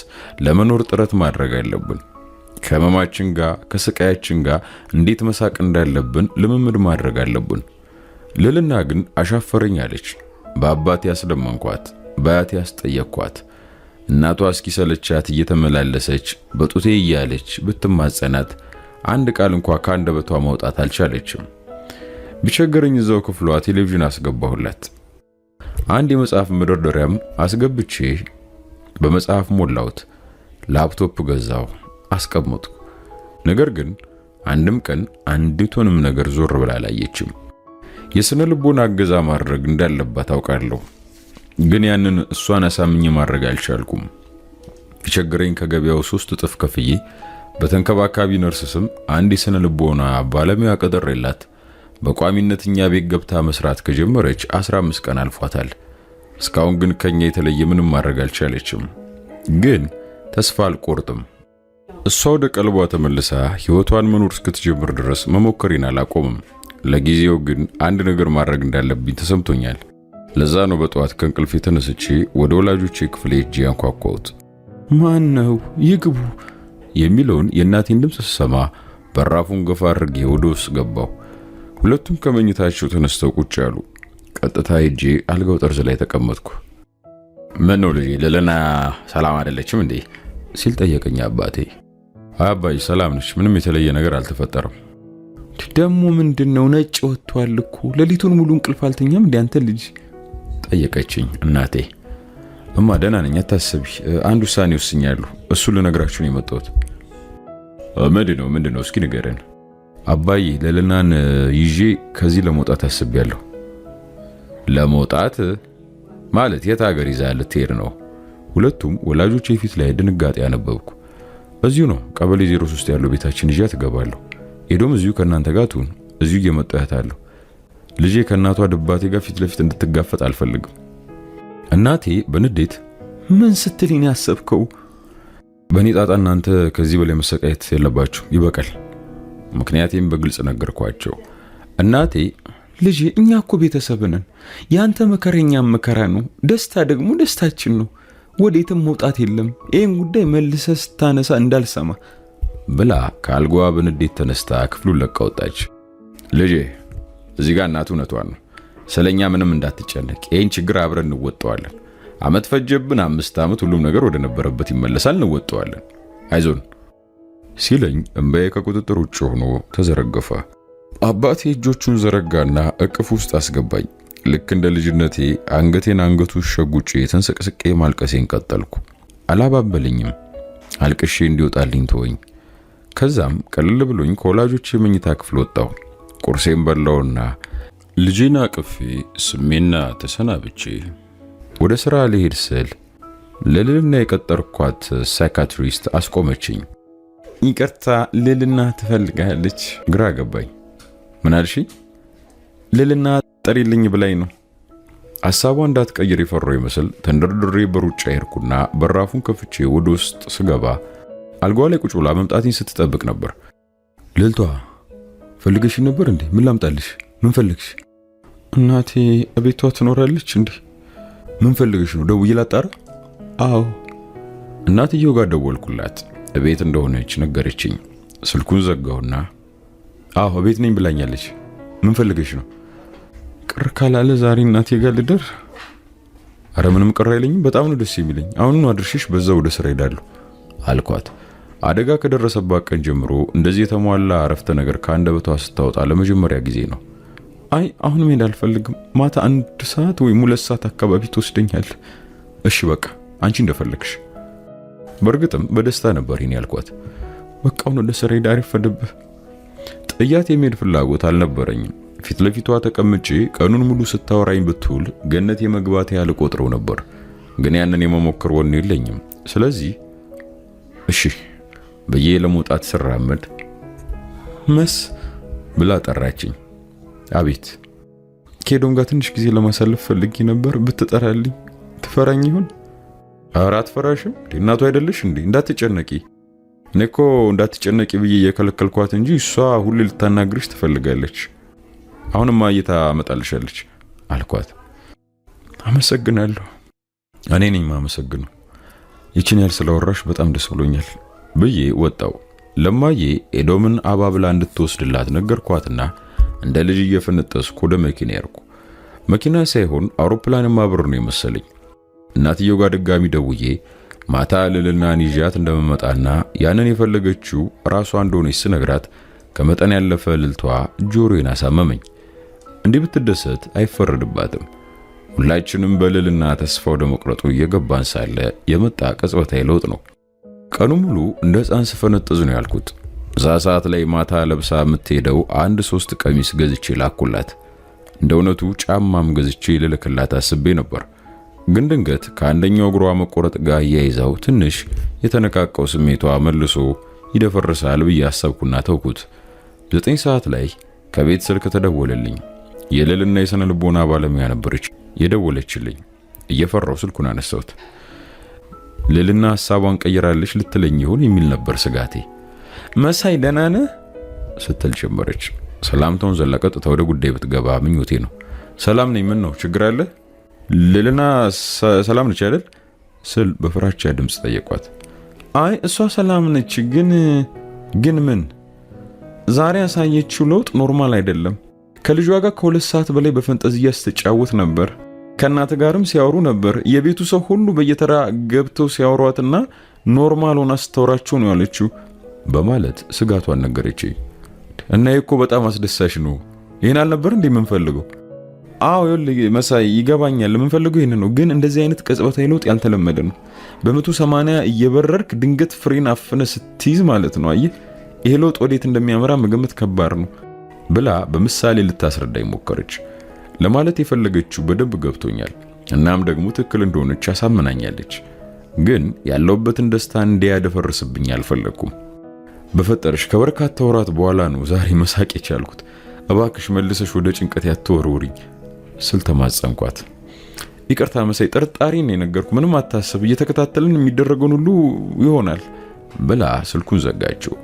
ለመኖር ጥረት ማድረግ አለብን። ከህመማችን ጋር ከስቃያችን ጋር እንዴት መሳቅ እንዳለብን ልምምድ ማድረግ አለብን። ልዕልና ግን አሻፈረኝ አለች። በአባቴ ያስለመንኳት፣ በአያቴ ያስጠየቅኳት፣ እናቷ እስኪሰለቻት እየተመላለሰች በጡቴ እያለች ብትማጸናት አንድ ቃል እንኳን ከአንደበቷ ማውጣት አልቻለችም። ቢቸገረኝ እዛው ክፍሏ ቴሌቪዥን አስገባሁላት። አንድ የመጽሐፍ መደርደሪያም አስገብቼ በመጽሐፍ ሞላሁት። ላፕቶፕ ገዛው፣ አስቀመጥኩ። ነገር ግን አንድም ቀን አንዲቱንም ነገር ዞር ብላ አላየችም። የስነ ልቦና እገዛ ማድረግ እንዳለባት አውቃለሁ። ግን ያንን እሷን አሳምኜ ማድረግ አልቻልኩም። ቢቸገረኝ ከገበያው 3 እጥፍ ከፍዬ በተንከባካቢ ነርስ ስም አንድ የስነ ልቦና ባለሙያ ቀጥሬላት በቋሚነት እኛ ቤት ገብታ መስራት ከጀመረች 15 ቀን አልፏታል። እስካሁን ግን ከኛ የተለየ ምንም ማድረግ አልቻለችም። ግን ተስፋ አልቆርጥም። እሷ ወደ ቀልቧ ተመልሳ ህይወቷን መኖር እስክትጀምር ድረስ መሞከሬን አላቆምም። ለጊዜው ግን አንድ ነገር ማድረግ እንዳለብኝ ተሰምቶኛል። ለዛ ነው በጠዋት ከእንቅልፌ ተነስቼ ወደ ወላጆቼ ክፍል ሄጄ አንኳኳሁት። ማን ነው? ይግቡ የሚለውን የእናቴን ድምፅ ስሰማ በራፉን ገፋ አድርጌ ወደ ውስጥ ገባሁ። ሁለቱም ከመኝታቸው ተነስተው ቁጭ ያሉ። ቀጥታ ሄጄ አልጋው ጠርዝ ላይ ተቀመጥኩ። ምን ነው ልጄ፣ ልዕልና ሰላም አይደለችም እንዴ ሲል ጠየቀኝ አባቴ። አባዬ ሰላም ነች፣ ምንም የተለየ ነገር አልተፈጠረም። ደግሞ ምንድነው? ነጭ ወጥቷል እኮ ሌሊቱን ሙሉ እንቅልፍ አልተኛም እንዴ አንተ ልጅ ጠየቀችኝ እናቴ። እማ ደህና ነኝ አታስቢ፣ አንድ ውሳኔ ወስኛለሁ። እሱ ልነግራችሁ ነው የመጣሁት። ምንድነው? እስኪ ንገረን። አባዬ ልዕልናን ይዤ ከዚህ ለመውጣት አስቤያለሁ። ለመውጣት ማለት የት ሀገር ይዛ ልትሄድ ነው? ሁለቱም ወላጆቼ ፊት ላይ ድንጋጤ ያነበብኩ። እዚሁ ነው ቀበሌ 03 ያለው ቤታችን ይዣ ትገባለሁ። ኤዶም እዚሁ ከናንተ ጋር ትሁን። እዚሁ እየመጣሁታለሁ። ልጄ ከናቷ ድባቴ ጋር ፊት ለፊት እንድትጋፈጥ አልፈልግም። እናቴ በንዴት ምን ስትልኝ ያሰብከው? በእኔ ጣጣ እናንተ ከዚህ በላይ መሰቃየት የለባችሁ፣ ይበቃል። ምክንያቴም በግልጽ ነገርኳቸው። እናቴ ልጄ እኛ እኮ ቤተሰብ ነን። ያንተ መከረኛም መከራ ነው፣ ደስታ ደግሞ ደስታችን ነው። ወዴትም መውጣት የለም። ይህን ጉዳይ መልሰህ ስታነሳ እንዳልሰማ ብላ ከአልጋዋ በንዴት ተነስታ ክፍሉን ለቃ ወጣች። ልጄ እዚህ ጋር እናቱ እውነቷን ነው። ስለኛ ምንም እንዳትጨነቅ፣ ይህን ችግር አብረን እንወጣዋለን። አመት ፈጀብን 5 ዓመት፣ ሁሉም ነገር ወደ ነበረበት ይመለሳል፣ እንወጣዋለን፣ አይዞን ሲለኝ እንባዬ ከቁጥጥር ውጭ ሆኖ ተዘረገፈ። አባቴ እጆቹን ዘረጋና እቅፍ ውስጥ አስገባኝ። ልክ እንደ ልጅነቴ አንገቴን አንገቱ ሸጉጬ ተንሰቅስቄ ማልቀሴን ቀጠልኩ። አላባበለኝም። አልቅሼ እንዲወጣልኝ ተወኝ። ከዛም ቀለል ብሎኝ ከወላጆቼ መኝታ ክፍል ወጣሁ። ቁርሴን በላውና ልጄን አቅፌ ስሜና ተሰናብቼ ወደ ሥራ ልሄድ ስል ልልና የቀጠርኳት ሳይካትሪስት አስቆመችኝ። ይቅርታ ልልና ትፈልጋለች። ግራ ገባኝ። ምን አልሽኝ? ልልና ጠሪልኝ ብላኝ ነው። ሐሳቧ እንዳትቀይር የፈራው ይመስል ተንደርድሬ በሩጫ ሄድኩና በራፉን ከፍቼ ወደ ውስጥ ስገባ አልጋዋ ላይ ቁጭ ብላ መምጣቴን ስትጠብቅ ነበር። ልልቷ ፈልገሽ ነበር እንዴ? ምን ላምጣልሽ? ምን ፈልግሽ? እናቴ እቤቷ ትኖራለች እንዴ? ምን ፈልገሽ ነው? ደውዬ ላጣራ? አዎ። እናትየው ጋር ደወልኩላት። እቤት እንደሆነች ነገረችኝ። ስልኩን ዘጋውና አዎ እቤት ነኝ ብላኛለች። ምን ፈልገሽ ነው? ቅር ካላለ ዛሬ እናቴ ጋር ልደር? አረ ምንም ቅር አይለኝም። በጣም ነው ደስ የሚለኝ። አሁን ነው አድርሽሽ በዛው ወደ ስራ ሄዳለሁ አልኳት። አደጋ ከደረሰባት ቀን ጀምሮ እንደዚህ የተሟላ አረፍተ ነገር ከአንደበቷ ስታወጣ ለመጀመሪያ ጊዜ ነው። አይ አሁን መሄድ አልፈልግም። ማታ 1 ሰዓት ወይ 2 ሰዓት አካባቢ ትወስደኛል። እሺ በቃ አንቺ እንደፈለግሽ። በእርግጥም በደስታ ነበር ይሄን ያልኳት። በቃ አሁን ወደ ስራ ሄዳ አረፈደብህ። ጥያት የሚሄድ ፍላጎት አልነበረኝም። ፊት ለፊቷ ተቀምጬ ቀኑን ሙሉ ስታወራኝ ብትውል ገነት የመግባት ያህል ቆጥረው ነበር። ግን ያንን የመሞከር ወኔ የለኝም። ስለዚህ እሺ በየ ለመውጣት ስራመድ መስ ብላ ጠራችኝ። አቤት። ከሄዶም ጋር ትንሽ ጊዜ ለማሳለፍ ፈልጌ ነበር። ብትጠራልኝ ትፈራኝ ይሆን? አራት ፈራሽም እናቱ አይደለሽ እንዴ? እንዳትጨነቂ። እኔኮ እንዳትጨነቂ ብዬ የከለከልኳት እንጂ እሷ ሁሌ ልታናግርሽ ትፈልጋለች። አሁንማ እይታ አመጣልሻለች አልኳት። አመሰግናለሁ። እኔ ነኝ የማመሰግነው። ይችን ያህል ስለወራሽ በጣም ደስ ብሎኛል ብዬ ወጣው። ለማዬ ኤዶምን አባብላ እንድትወስድላት ነገርኳትና እንደ ልጅ እየፈነጠስኩ ወደ መኪና ያርኩ። መኪና ሳይሆን አውሮፕላንም አብሮ ነው የመሰለኝ። እናትየው ጋር ድጋሚ ደውዬ ማታ ልልናን ይዣት እንደመመጣና ያንን የፈለገችው ራሷ እንደሆነች ስነግራት ከመጠን ያለፈ ልልቷ ጆሮዬን አሳመመኝ። እንዲህ ብትደሰት አይፈረድባትም። ሁላችንም በልልና ተስፋ ወደ መቁረጡ እየገባን ሳለ የመጣ ቅጽበታዊ ለውጥ ነው። ቀኑ ሙሉ እንደ ሕፃን ስፈነጥዝ ነው ያልኩት። እዛ ሰዓት ላይ ማታ ለብሳ የምትሄደው 1-3 ቀሚስ ገዝቼ ላኩላት። እንደ እውነቱ ጫማም ገዝቼ ልልክላት አስቤ ነበር። ግን ድንገት ከአንደኛው እግሯ መቆረጥ ጋር እያይዛው ትንሽ የተነቃቀው ስሜቷ መልሶ ይደፈርሳል ብዬ አሰብኩና ተውኩት። 9 ሰዓት ላይ ከቤት ስልክ ተደወለልኝ። የልልና የስነ ልቦና ባለሙያ ነበረች የደወለችልኝ። እየፈራው ስልኩን አነሳሁት። ልልና ሐሳቧን ቀይራለች ልትለኝ ይሆን የሚል ነበር ስጋቴ። መሳይ ደህና ነህ ስትል ጀመረች። ሰላምታውን ዘለቀጥታ ወደ ጉዳይ ብትገባ ምኞቴ ነው። ሰላም ነኝ። ምን ነው ችግር አለ? ልልና ሰላም ነች አይደል ስል በፍራቻ ድምጽ ጠየቋት። አይ እሷ ሰላም ነች፣ ግን ምን? ዛሬ ያሳየችው ለውጥ ኖርማል አይደለም። ከልጇ ጋር ከ2 ሰዓት በላይ በፈንጠዝያ ስትጫወት ነበር። ከእናት ጋርም ሲያወሩ ነበር። የቤቱ ሰው ሁሉ በየተራ ገብተው ሲያወሯትና ኖርማል ሆና ስታወራቸው ነው ያለችው በማለት ስጋቷን ነገረችኝ። እና እኮ በጣም አስደሳች ነው። ይሄን አልነበር እንዴ የምንፈልገው? አዎ ይኸውልህ መሳይ ይገባኛል፣ የምንፈልገው ይሄን ነው። ግን እንደዚህ አይነት ቅጽበታዊ ለውጥ ያልተለመደ ነው። በ180 እየበረርክ ድንገት ፍሬን አፍነ ስትይዝ ማለት ነው። አየህ ይሄ ለውጥ ወዴት እንደሚያመራ መገመት ከባድ ነው ብላ በምሳሌ ልታስረዳኝ ሞከረች። ለማለት የፈለገችው በደንብ ገብቶኛል። እናም ደግሞ ትክክል እንደሆነች አሳምናኛለች። ግን ያለውበትን ደስታ እንዲያደፈርስብኝ አልፈለኩም። በፈጠረሽ ከበርካታ ወራት በኋላ ነው ዛሬ መሳቅ የቻልኩት። እባክሽ መልሰሽ ወደ ጭንቀት ያትወርውሪኝ ስል ተማጸንኳት። ይቅርታ መሳይ፣ ጥርጣሬን የነገርኩ፣ ምንም አታስብ፣ እየተከታተልን የሚደረገውን ሁሉ ይሆናል ብላ ስልኩን ዘጋችው።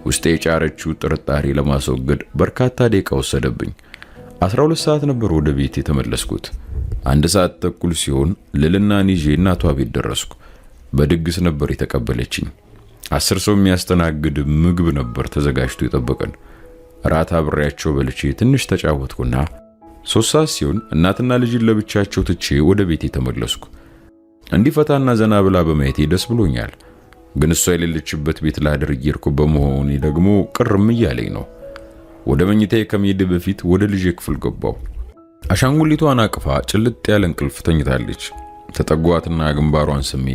ውስጤ የጫረችው ጥርጣሬ ለማስወገድ በርካታ ደቂቃ ወሰደብኝ። 12 ሰዓት ነበር ወደ ቤት የተመለስኩት። 1 ሰዓት ተኩል ሲሆን ልልና ይዤ እናቷ ቤት ደረስኩ። በድግስ ነበር የተቀበለችኝ። 10 ሰው የሚያስተናግድ ምግብ ነበር ተዘጋጅቶ የጠበቀን። ራት አብሬያቸው በልቼ ትንሽ ተጫወትኩና 3 ሰዓት ሲሆን እናትና ልጅን ለብቻቸው ትቼ ወደ ቤት የተመለስኩ። እንዲፈታና ዘና ብላ በማየቴ ደስ ብሎኛል። ግን እሷ የሌለችበት ቤት ላድር እየሄድኩ በመሆኔ ደግሞ ቅርም እያለኝ ነው። ወደ መኝታዬ ከመሄድ በፊት ወደ ልጄ ክፍል ገባው። አሻንጉሊቷን አቅፋ ጭልጥ ያለ እንቅልፍ ተኝታለች። ተጠጓትና ግንባሯን ስሜ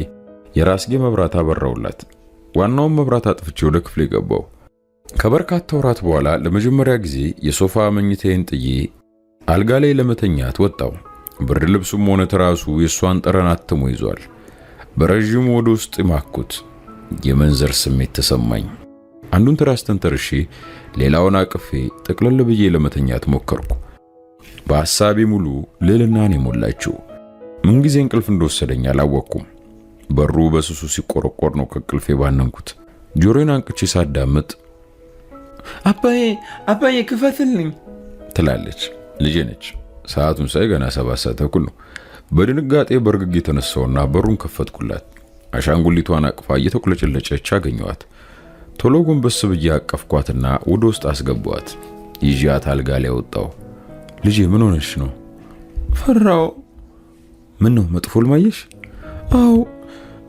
የራስጌ መብራት አበራውላት። ዋናውን መብራት አጥፍቼ ወደ ክፍሌ ገባው። ከበርካታ ወራት በኋላ ለመጀመሪያ ጊዜ የሶፋ መኝታዬን ጥዬ አልጋ ላይ ለመተኛት ወጣው። ብርድ ልብሱም ሆነ ትራሱ የሷን ጠረን አትሞ ይዟል። በረጅሙ ወደ ውስጥ ማኩት። የመንዘር ስሜት ተሰማኝ። አንዱን ትራስ ተንተርሼ ሌላውን አቅፌ ጥቅልል ብዬ ለመተኛት ሞከርኩ። በሐሳቤ ሙሉ ልዕልናን የሞላችው ምን ጊዜ እንቅልፍ እንደወሰደኝ አላወቅኩም። በሩ በስሱ ሲቆረቆር ነው ከእንቅልፌ ባነንኩት። ጆሮዬን አንቅቼ ሳዳምጥ አባዬ ክፈትልኝ ትላለች። ልጄ ነች። ሰዓቱን ሳይ ገና 7 ሰዓት ተኩል ነው። በድንጋጤ በርግጌ የተነሳውና በሩን ከፈትኩላት። አሻንጉሊቷን አቅፋ እየተኩለጨለጨች አገኘኋት። ቶሎ ጎንበስ ብዬ አቀፍኳትና ወደ ውስጥ አስገባኋት። ይዣት አልጋ ላይ ወጣሁ። ልጄ ምን ሆነሽ ነው? ፈራው። ምን ነው መጥፎ ልማየሽ? አው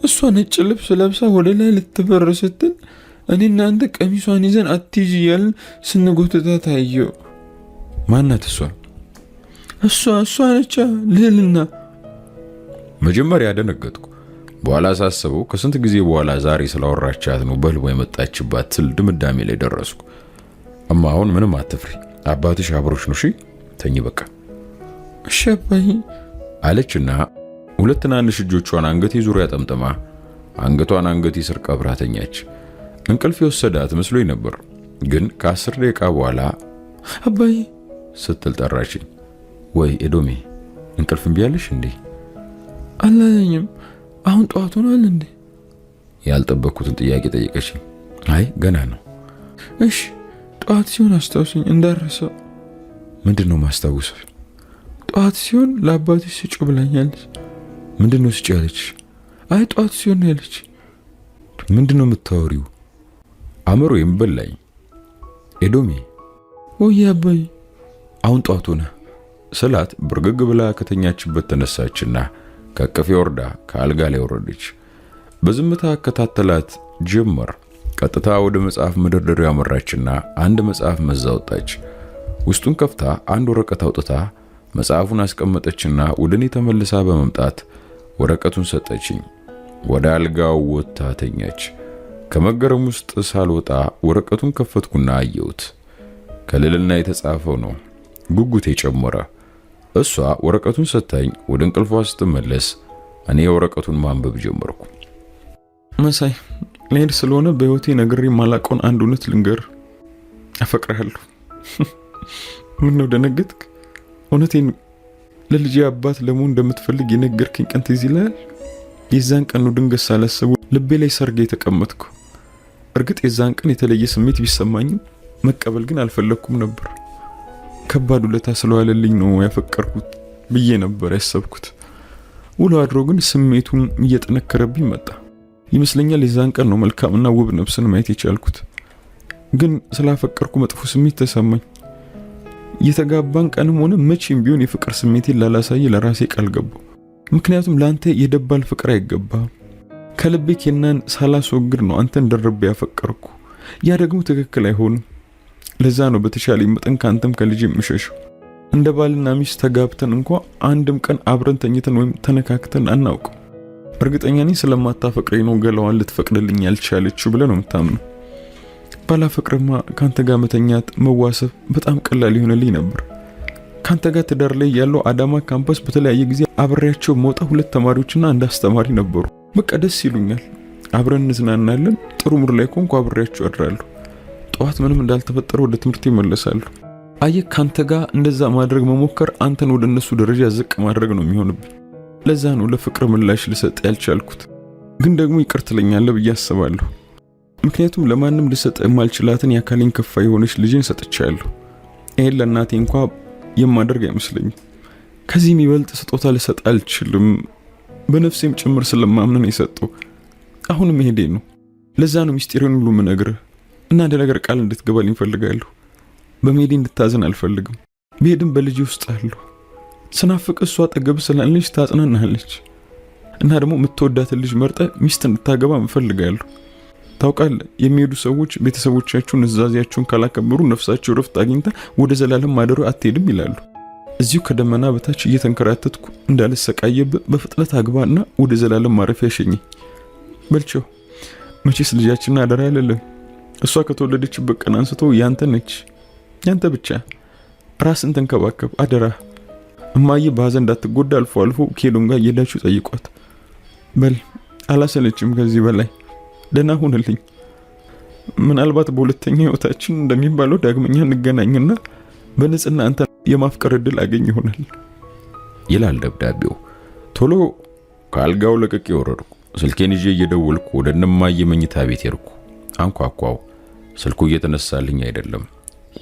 እሷ ነጭ ልብስ ለብሳ ወደ ላይ ልትበር ስትል እኔና አንተ ቀሚሷን ይዘን አትይዥ እያልን ስንጎትታት አየሁ። ማናት እሷ? እሷ ነች ልዕልና። መጀመሪያ ደነገጥኩ። በኋላ ሳስበው ከስንት ጊዜ በኋላ ዛሬ ስላወራቻት ነው በልቦ የመጣችባት ስል ድምዳሜ ላይ ደረስኩ። እማ አሁን ምንም አትፍሪ፣ አባትሽ አብሮሽ ነው። እሺ ተኝ በቃ። እሺ አባዬ አለችና ሁለት ትናንሽ እጆቿን አንገቴ ዙሪያ ጠምጥማ አንገቷን አንገቴ ስር ቀብራ ተኛች። እንቅልፍ የወሰዳት መስሎኝ ነበር፣ ግን ከ10 ደቂቃ በኋላ አባዬ ስትል ጠራችኝ። ወይ ኤዶሜ እንቅልፍ እምቢ አለሽ እንዴ? አላለኝም። አሁን ጠዋት ሆኗል እንዴ? ያልጠበቅኩትን ጥያቄ ጠየቀችኝ። አይ ገና ነው። እሺ ጠዋት ሲሆን አስታውሰኝ እንዳረሰው። ምንድነው ማስታወሰው? ጠዋት ሲሆን ለአባትሽ ስጩ ብላኛለች። ምንድነው ስጩ ያለች? አይ ጠዋት ሲሆን ነው ያለች። ምንድነው የምታወሪው? አእምሮዬም በላኝ። ኤዶሜ ወይ አባዬ አሁን ጠዋት ሆነ ስላት ብርግግ ብላ ከተኛችበት ተነሳችና ከቀፌ ወርዳ ከአልጋ ላይ ወረደች። በዝምታ አከታተላት ጀመር። ቀጥታ ወደ መጽሐፍ መደርደሪያ አመራችና አንድ መጽሐፍ መዛ ወጣች። ውስጡን ከፍታ አንድ ወረቀት አውጥታ መጽሐፉን አስቀመጠችና ወደኔ ተመልሳ በመምጣት ወረቀቱን ሰጠችኝ። ወደ አልጋው ወጥታ ተኛች። ከመገረም ውስጥ ሳልወጣ ወረቀቱን ከፈትኩና አየሁት። ከልዕልና የተጻፈው ነው። ጉጉቴ ጨመረ። እሷ ወረቀቱን ሰጣኝ። ወደ እንቅልፏ ስትመለስ እኔ ወረቀቱን ማንበብ ጀመርኩ። መሳይ ልሄድ ስለሆነ በህይወቴ ነግሬ ማላቀውን አንድ እውነት ልንገር። አፈቅርሃለሁ። ምን ነው ደነገጥክ? እውነቴን ለልጄ አባት ለመሆን እንደምትፈልግ የነገርከኝ ቀን ትዝ ይልሃል? የዛን ቀን ነው ድንገት ሳላስበው ልቤ ላይ ሰርጌ የተቀመጥኩ። እርግጥ የዛን ቀን የተለየ ስሜት ቢሰማኝም መቀበል ግን አልፈለኩም ነበር። ከባድ ውለታ ስለዋለልኝ ነው ያፈቀርኩት ብዬ ነበር ያሰብኩት። ውሎ አድሮ ግን ስሜቱን እየጠነከረብኝ መጣ ይመስለኛል። የዛን ቀን ነው መልካምና ውብ ነፍስን ማየት የቻልኩት። ግን ስላፈቀርኩ መጥፎ ስሜት ተሰማኝ። የተጋባን ቀንም ሆነ መቼም ቢሆን የፍቅር ስሜቴን ላላሳይ ለራሴ ቃል ገባሁ። ምክንያቱም ላንተ የደባል ፍቅር አይገባም። ከልቤ ኬናን ሳላስወግድ ነው አንተን ደርቤ ያፈቀርኩ። ያ ደግሞ ትክክል አይሆንም። ለዛ ነው በተሻለ መጠን ካንተም ከልጅ የምሸሸው። እንደ ባልና ሚስት ተጋብተን እንኳን አንድም ቀን አብረን ተኝተን ወይም ተነካክተን አናውቅም። እርግጠኛ ነኝ ስለማታፈቅረኝ ነው ገላዋን ልትፈቅድልኝ ያልቻለችው ብለህ ነው የምታምነው። ባላፈቅርማ ካንተ ጋር መተኛት መዋሰብ በጣም ቀላል ይሆንልኝ ነበር። ካንተ ጋር ትዳር ላይ ያለው አዳማ ካምፓስ በተለያየ ጊዜ አብሬያቸው መውጣ 2 ተማሪዎችና አንድ አስተማሪ ነበሩ። በቃ ደስ ይሉኛል። አብረን እንዝናናለን። ጥሩ ሙድ ላይ ኮንኩ አብሬያቸው አድራለሁ። ጠዋት ምንም እንዳልተፈጠረ ወደ ትምህርት ይመለሳሉ። አየህ ካንተ ጋር እንደዛ ማድረግ መሞከር አንተን ወደ እነሱ ደረጃ ዝቅ ማድረግ ነው የሚሆንብኝ። ለዛ ነው ለፍቅር ምላሽ ልሰጥ ያልቻልኩት። ግን ደግሞ ይቅር ትለኛለህ ብዬ አስባለሁ። ምክንያቱም ለማንም ልሰጥ የማልችላትን የአካሌን ከፋ የሆነች ልጅን ሰጥቻለሁ። ይሄን ለእናቴ እንኳን የማደርግ አይመስለኝም። ከዚህ የሚበልጥ ስጦታ ልሰጥ አልችልም። በነፍሴም ጭምር ስለማምነን የሰጠው አሁንም መሄዴ ነው። ለዛ ነው ሚስጥሬን ሁሉ ምነግርህ እና አንድ ነገር ቃል እንድትገባልኝ ፈልጋለሁ። በመሄዴ እንድታዘን አልፈልግም። ብሄድም በልጅ ውስጥ አለሁ። ስናፍቅ እሷ አጠገብ ስላለች ታጽናናለች እና ደግሞ የምትወዳትን ልጅ መርጠ ሚስት እንድታገባ እፈልጋለሁ። ታውቃለህ የሚሄዱ ሰዎች ቤተሰቦቻቸውን እዛዚያቸውን ካላከበሩ ነፍሳቸው ረፍት አግኝታ ወደ ዘላለም ማደሪያ አትሄድም ይላሉ። እዚሁ ከደመና በታች እየተንከራተትኩ እንዳልሰቃየብህ በፍጥነት አግባና ወደ ዘላለም ማረፊያ ሸኘኝ። በልቸው መቼስ ልጃችንን አደራ አይደለም። እሷ ከተወለደችበት ቀን አንስቶ ያንተ ነች፣ ያንተ ብቻ። ራስን ተንከባከብ አደራ። እማዬ በሐዘን እንዳትጎዳ አልፎ አልፎ ኬሎን ጋር እየሄዳችሁ ጠይቋት። በል አላሰለችም ከዚህ በላይ ደህና ሁንልኝ። ምናልባት በሁለተኛ ህይወታችን እንደሚባለው ዳግመኛ እንገናኝና በንጽህና አንተ የማፍቀር እድል አገኝ ይሆናል ይላል ደብዳቤው። ቶሎ ካልጋው ለቅቄ ወረድኩ። ስልኬን ይዤ እየደወልኩ ወደ እማዬ መኝታ ቤት ሄድኩ። አንኳኳው። ስልኩ እየተነሳልኝ አይደለም።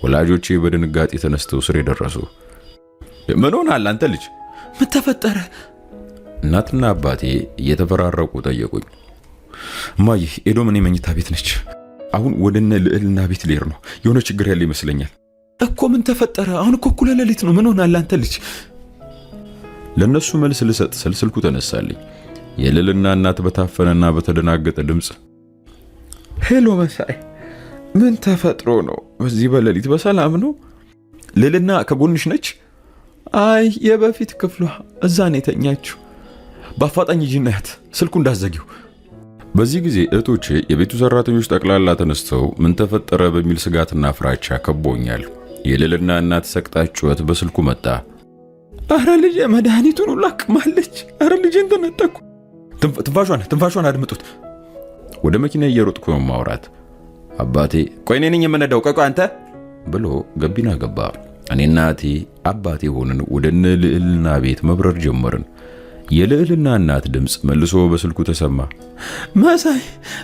ወላጆቼ በድንጋጤ ተነስተው ስር የደረሱ። ምን ሆነሃል አንተ ልጅ? ምን ተፈጠረ? እናትና አባቴ እየተፈራረቁ ጠየቁኝ። እማዬ ኤዶም እኔ መኝታ ቤት ነች። አሁን ወደነ ልዕልና ቤት ልሄድ ነው። የሆነ ችግር ያለ ይመስለኛል እኮ። ምን ተፈጠረ? አሁን እኮ እኩለ ሌሊት ነው። ምን ሆነሃል አንተ ልጅ? ለነሱ መልስ ልሰጥ ስል ስልኩ ተነሳልኝ። የልዕልና እናት በታፈነና በተደናገጠ ድምጽ ሄሎ መሳይ፣ ምን ተፈጥሮ ነው? በዚህ በሌሊት በሰላም ነው? ልዕልና ከጎንሽ ነች? አይ የበፊት ክፍሏ እዛ ነው የተኛችው። በአፋጣኝ ሂጂና ያት፣ ስልኩ እንዳዘጊው። በዚህ ጊዜ እህቶቼ የቤቱ ሰራተኞች ጠቅላላ ተነስተው ምን ተፈጠረ በሚል ስጋትና ፍራቻ ከቦኛል። የልዕልና እናት ሰቅጣጭ ጩኸት በስልኩ መጣ። አረ ልጄ መድኃኒቱን ሁሉ አቅማለች። አረ ልጄን ተነጠኩ። ትንፋሿን አድምጡት። ወደ መኪና እየሮጥኩ ነው ማውራት። አባቴ ቆይ እኔ ነኝ የምነዳው፣ ቆይ አንተ ብሎ ገቢና ገባ። እኔና እህቴ አባቴ ሆነን ወደ ልዕልና ቤት መብረር ጀመርን። የልዕልና እናት ድምጽ መልሶ በስልኩ ተሰማ። መሳይ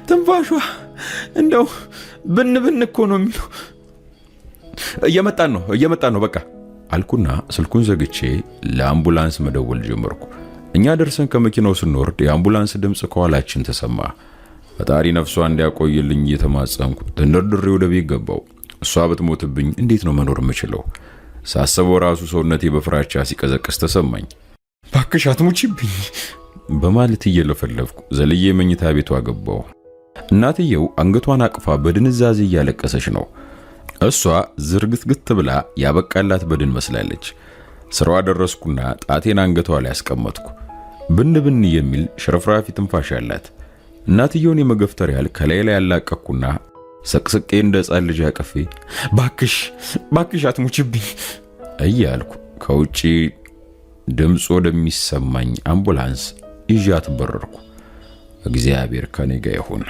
ትንፋሿ እንደው ብን እኮ ነው የሚለው። እየመጣን ነው በቃ አልኩና ስልኩን ዘግቼ ለአምቡላንስ መደወል ጀመርኩ። እኛ ደርሰን ከመኪናው ስንወርድ የአምቡላንስ ድምጽ ከኋላችን ተሰማ። ፈጣሪ ነፍሷን እንዲያቆይልኝ እየተማጸንኩ ተንደርድሬ ወደ ቤት ገባው። እሷ ብትሞትብኝ እንዴት ነው መኖር የምችለው? ሳስበው ራሱ ሰውነቴ በፍራቻ ሲቀዘቅስ ተሰማኝ። ባክሽ አትሙቺብኝ በማለት እየለፈለፍኩ ዘልዬ መኝታ ቤቷ ገባው። እናትየው አንገቷን አቅፋ በድንዛዜ እያለቀሰች ነው። እሷ ዝርግትግት ብላ ያበቃላት በድን መስላለች። ስራዋ ደረስኩና ጣቴን አንገቷ ላይ አስቀመጥኩ። ብን የሚል ሽርፍራፊ ትንፋሽ አላት። እናትየውን የመገፍተር ያህል ከላይ ላይ ያላቀቅኩና ሰቅስቄ እንደ ሕፃን ልጅ አቀፌ ባክሽ አትሙቺብኝ እያልኩ ከውጪ ድምጽ ወደሚሰማኝ አምቡላንስ ይዣት በረርኩ። እግዚአብሔር ከኔ ጋር ይሁን።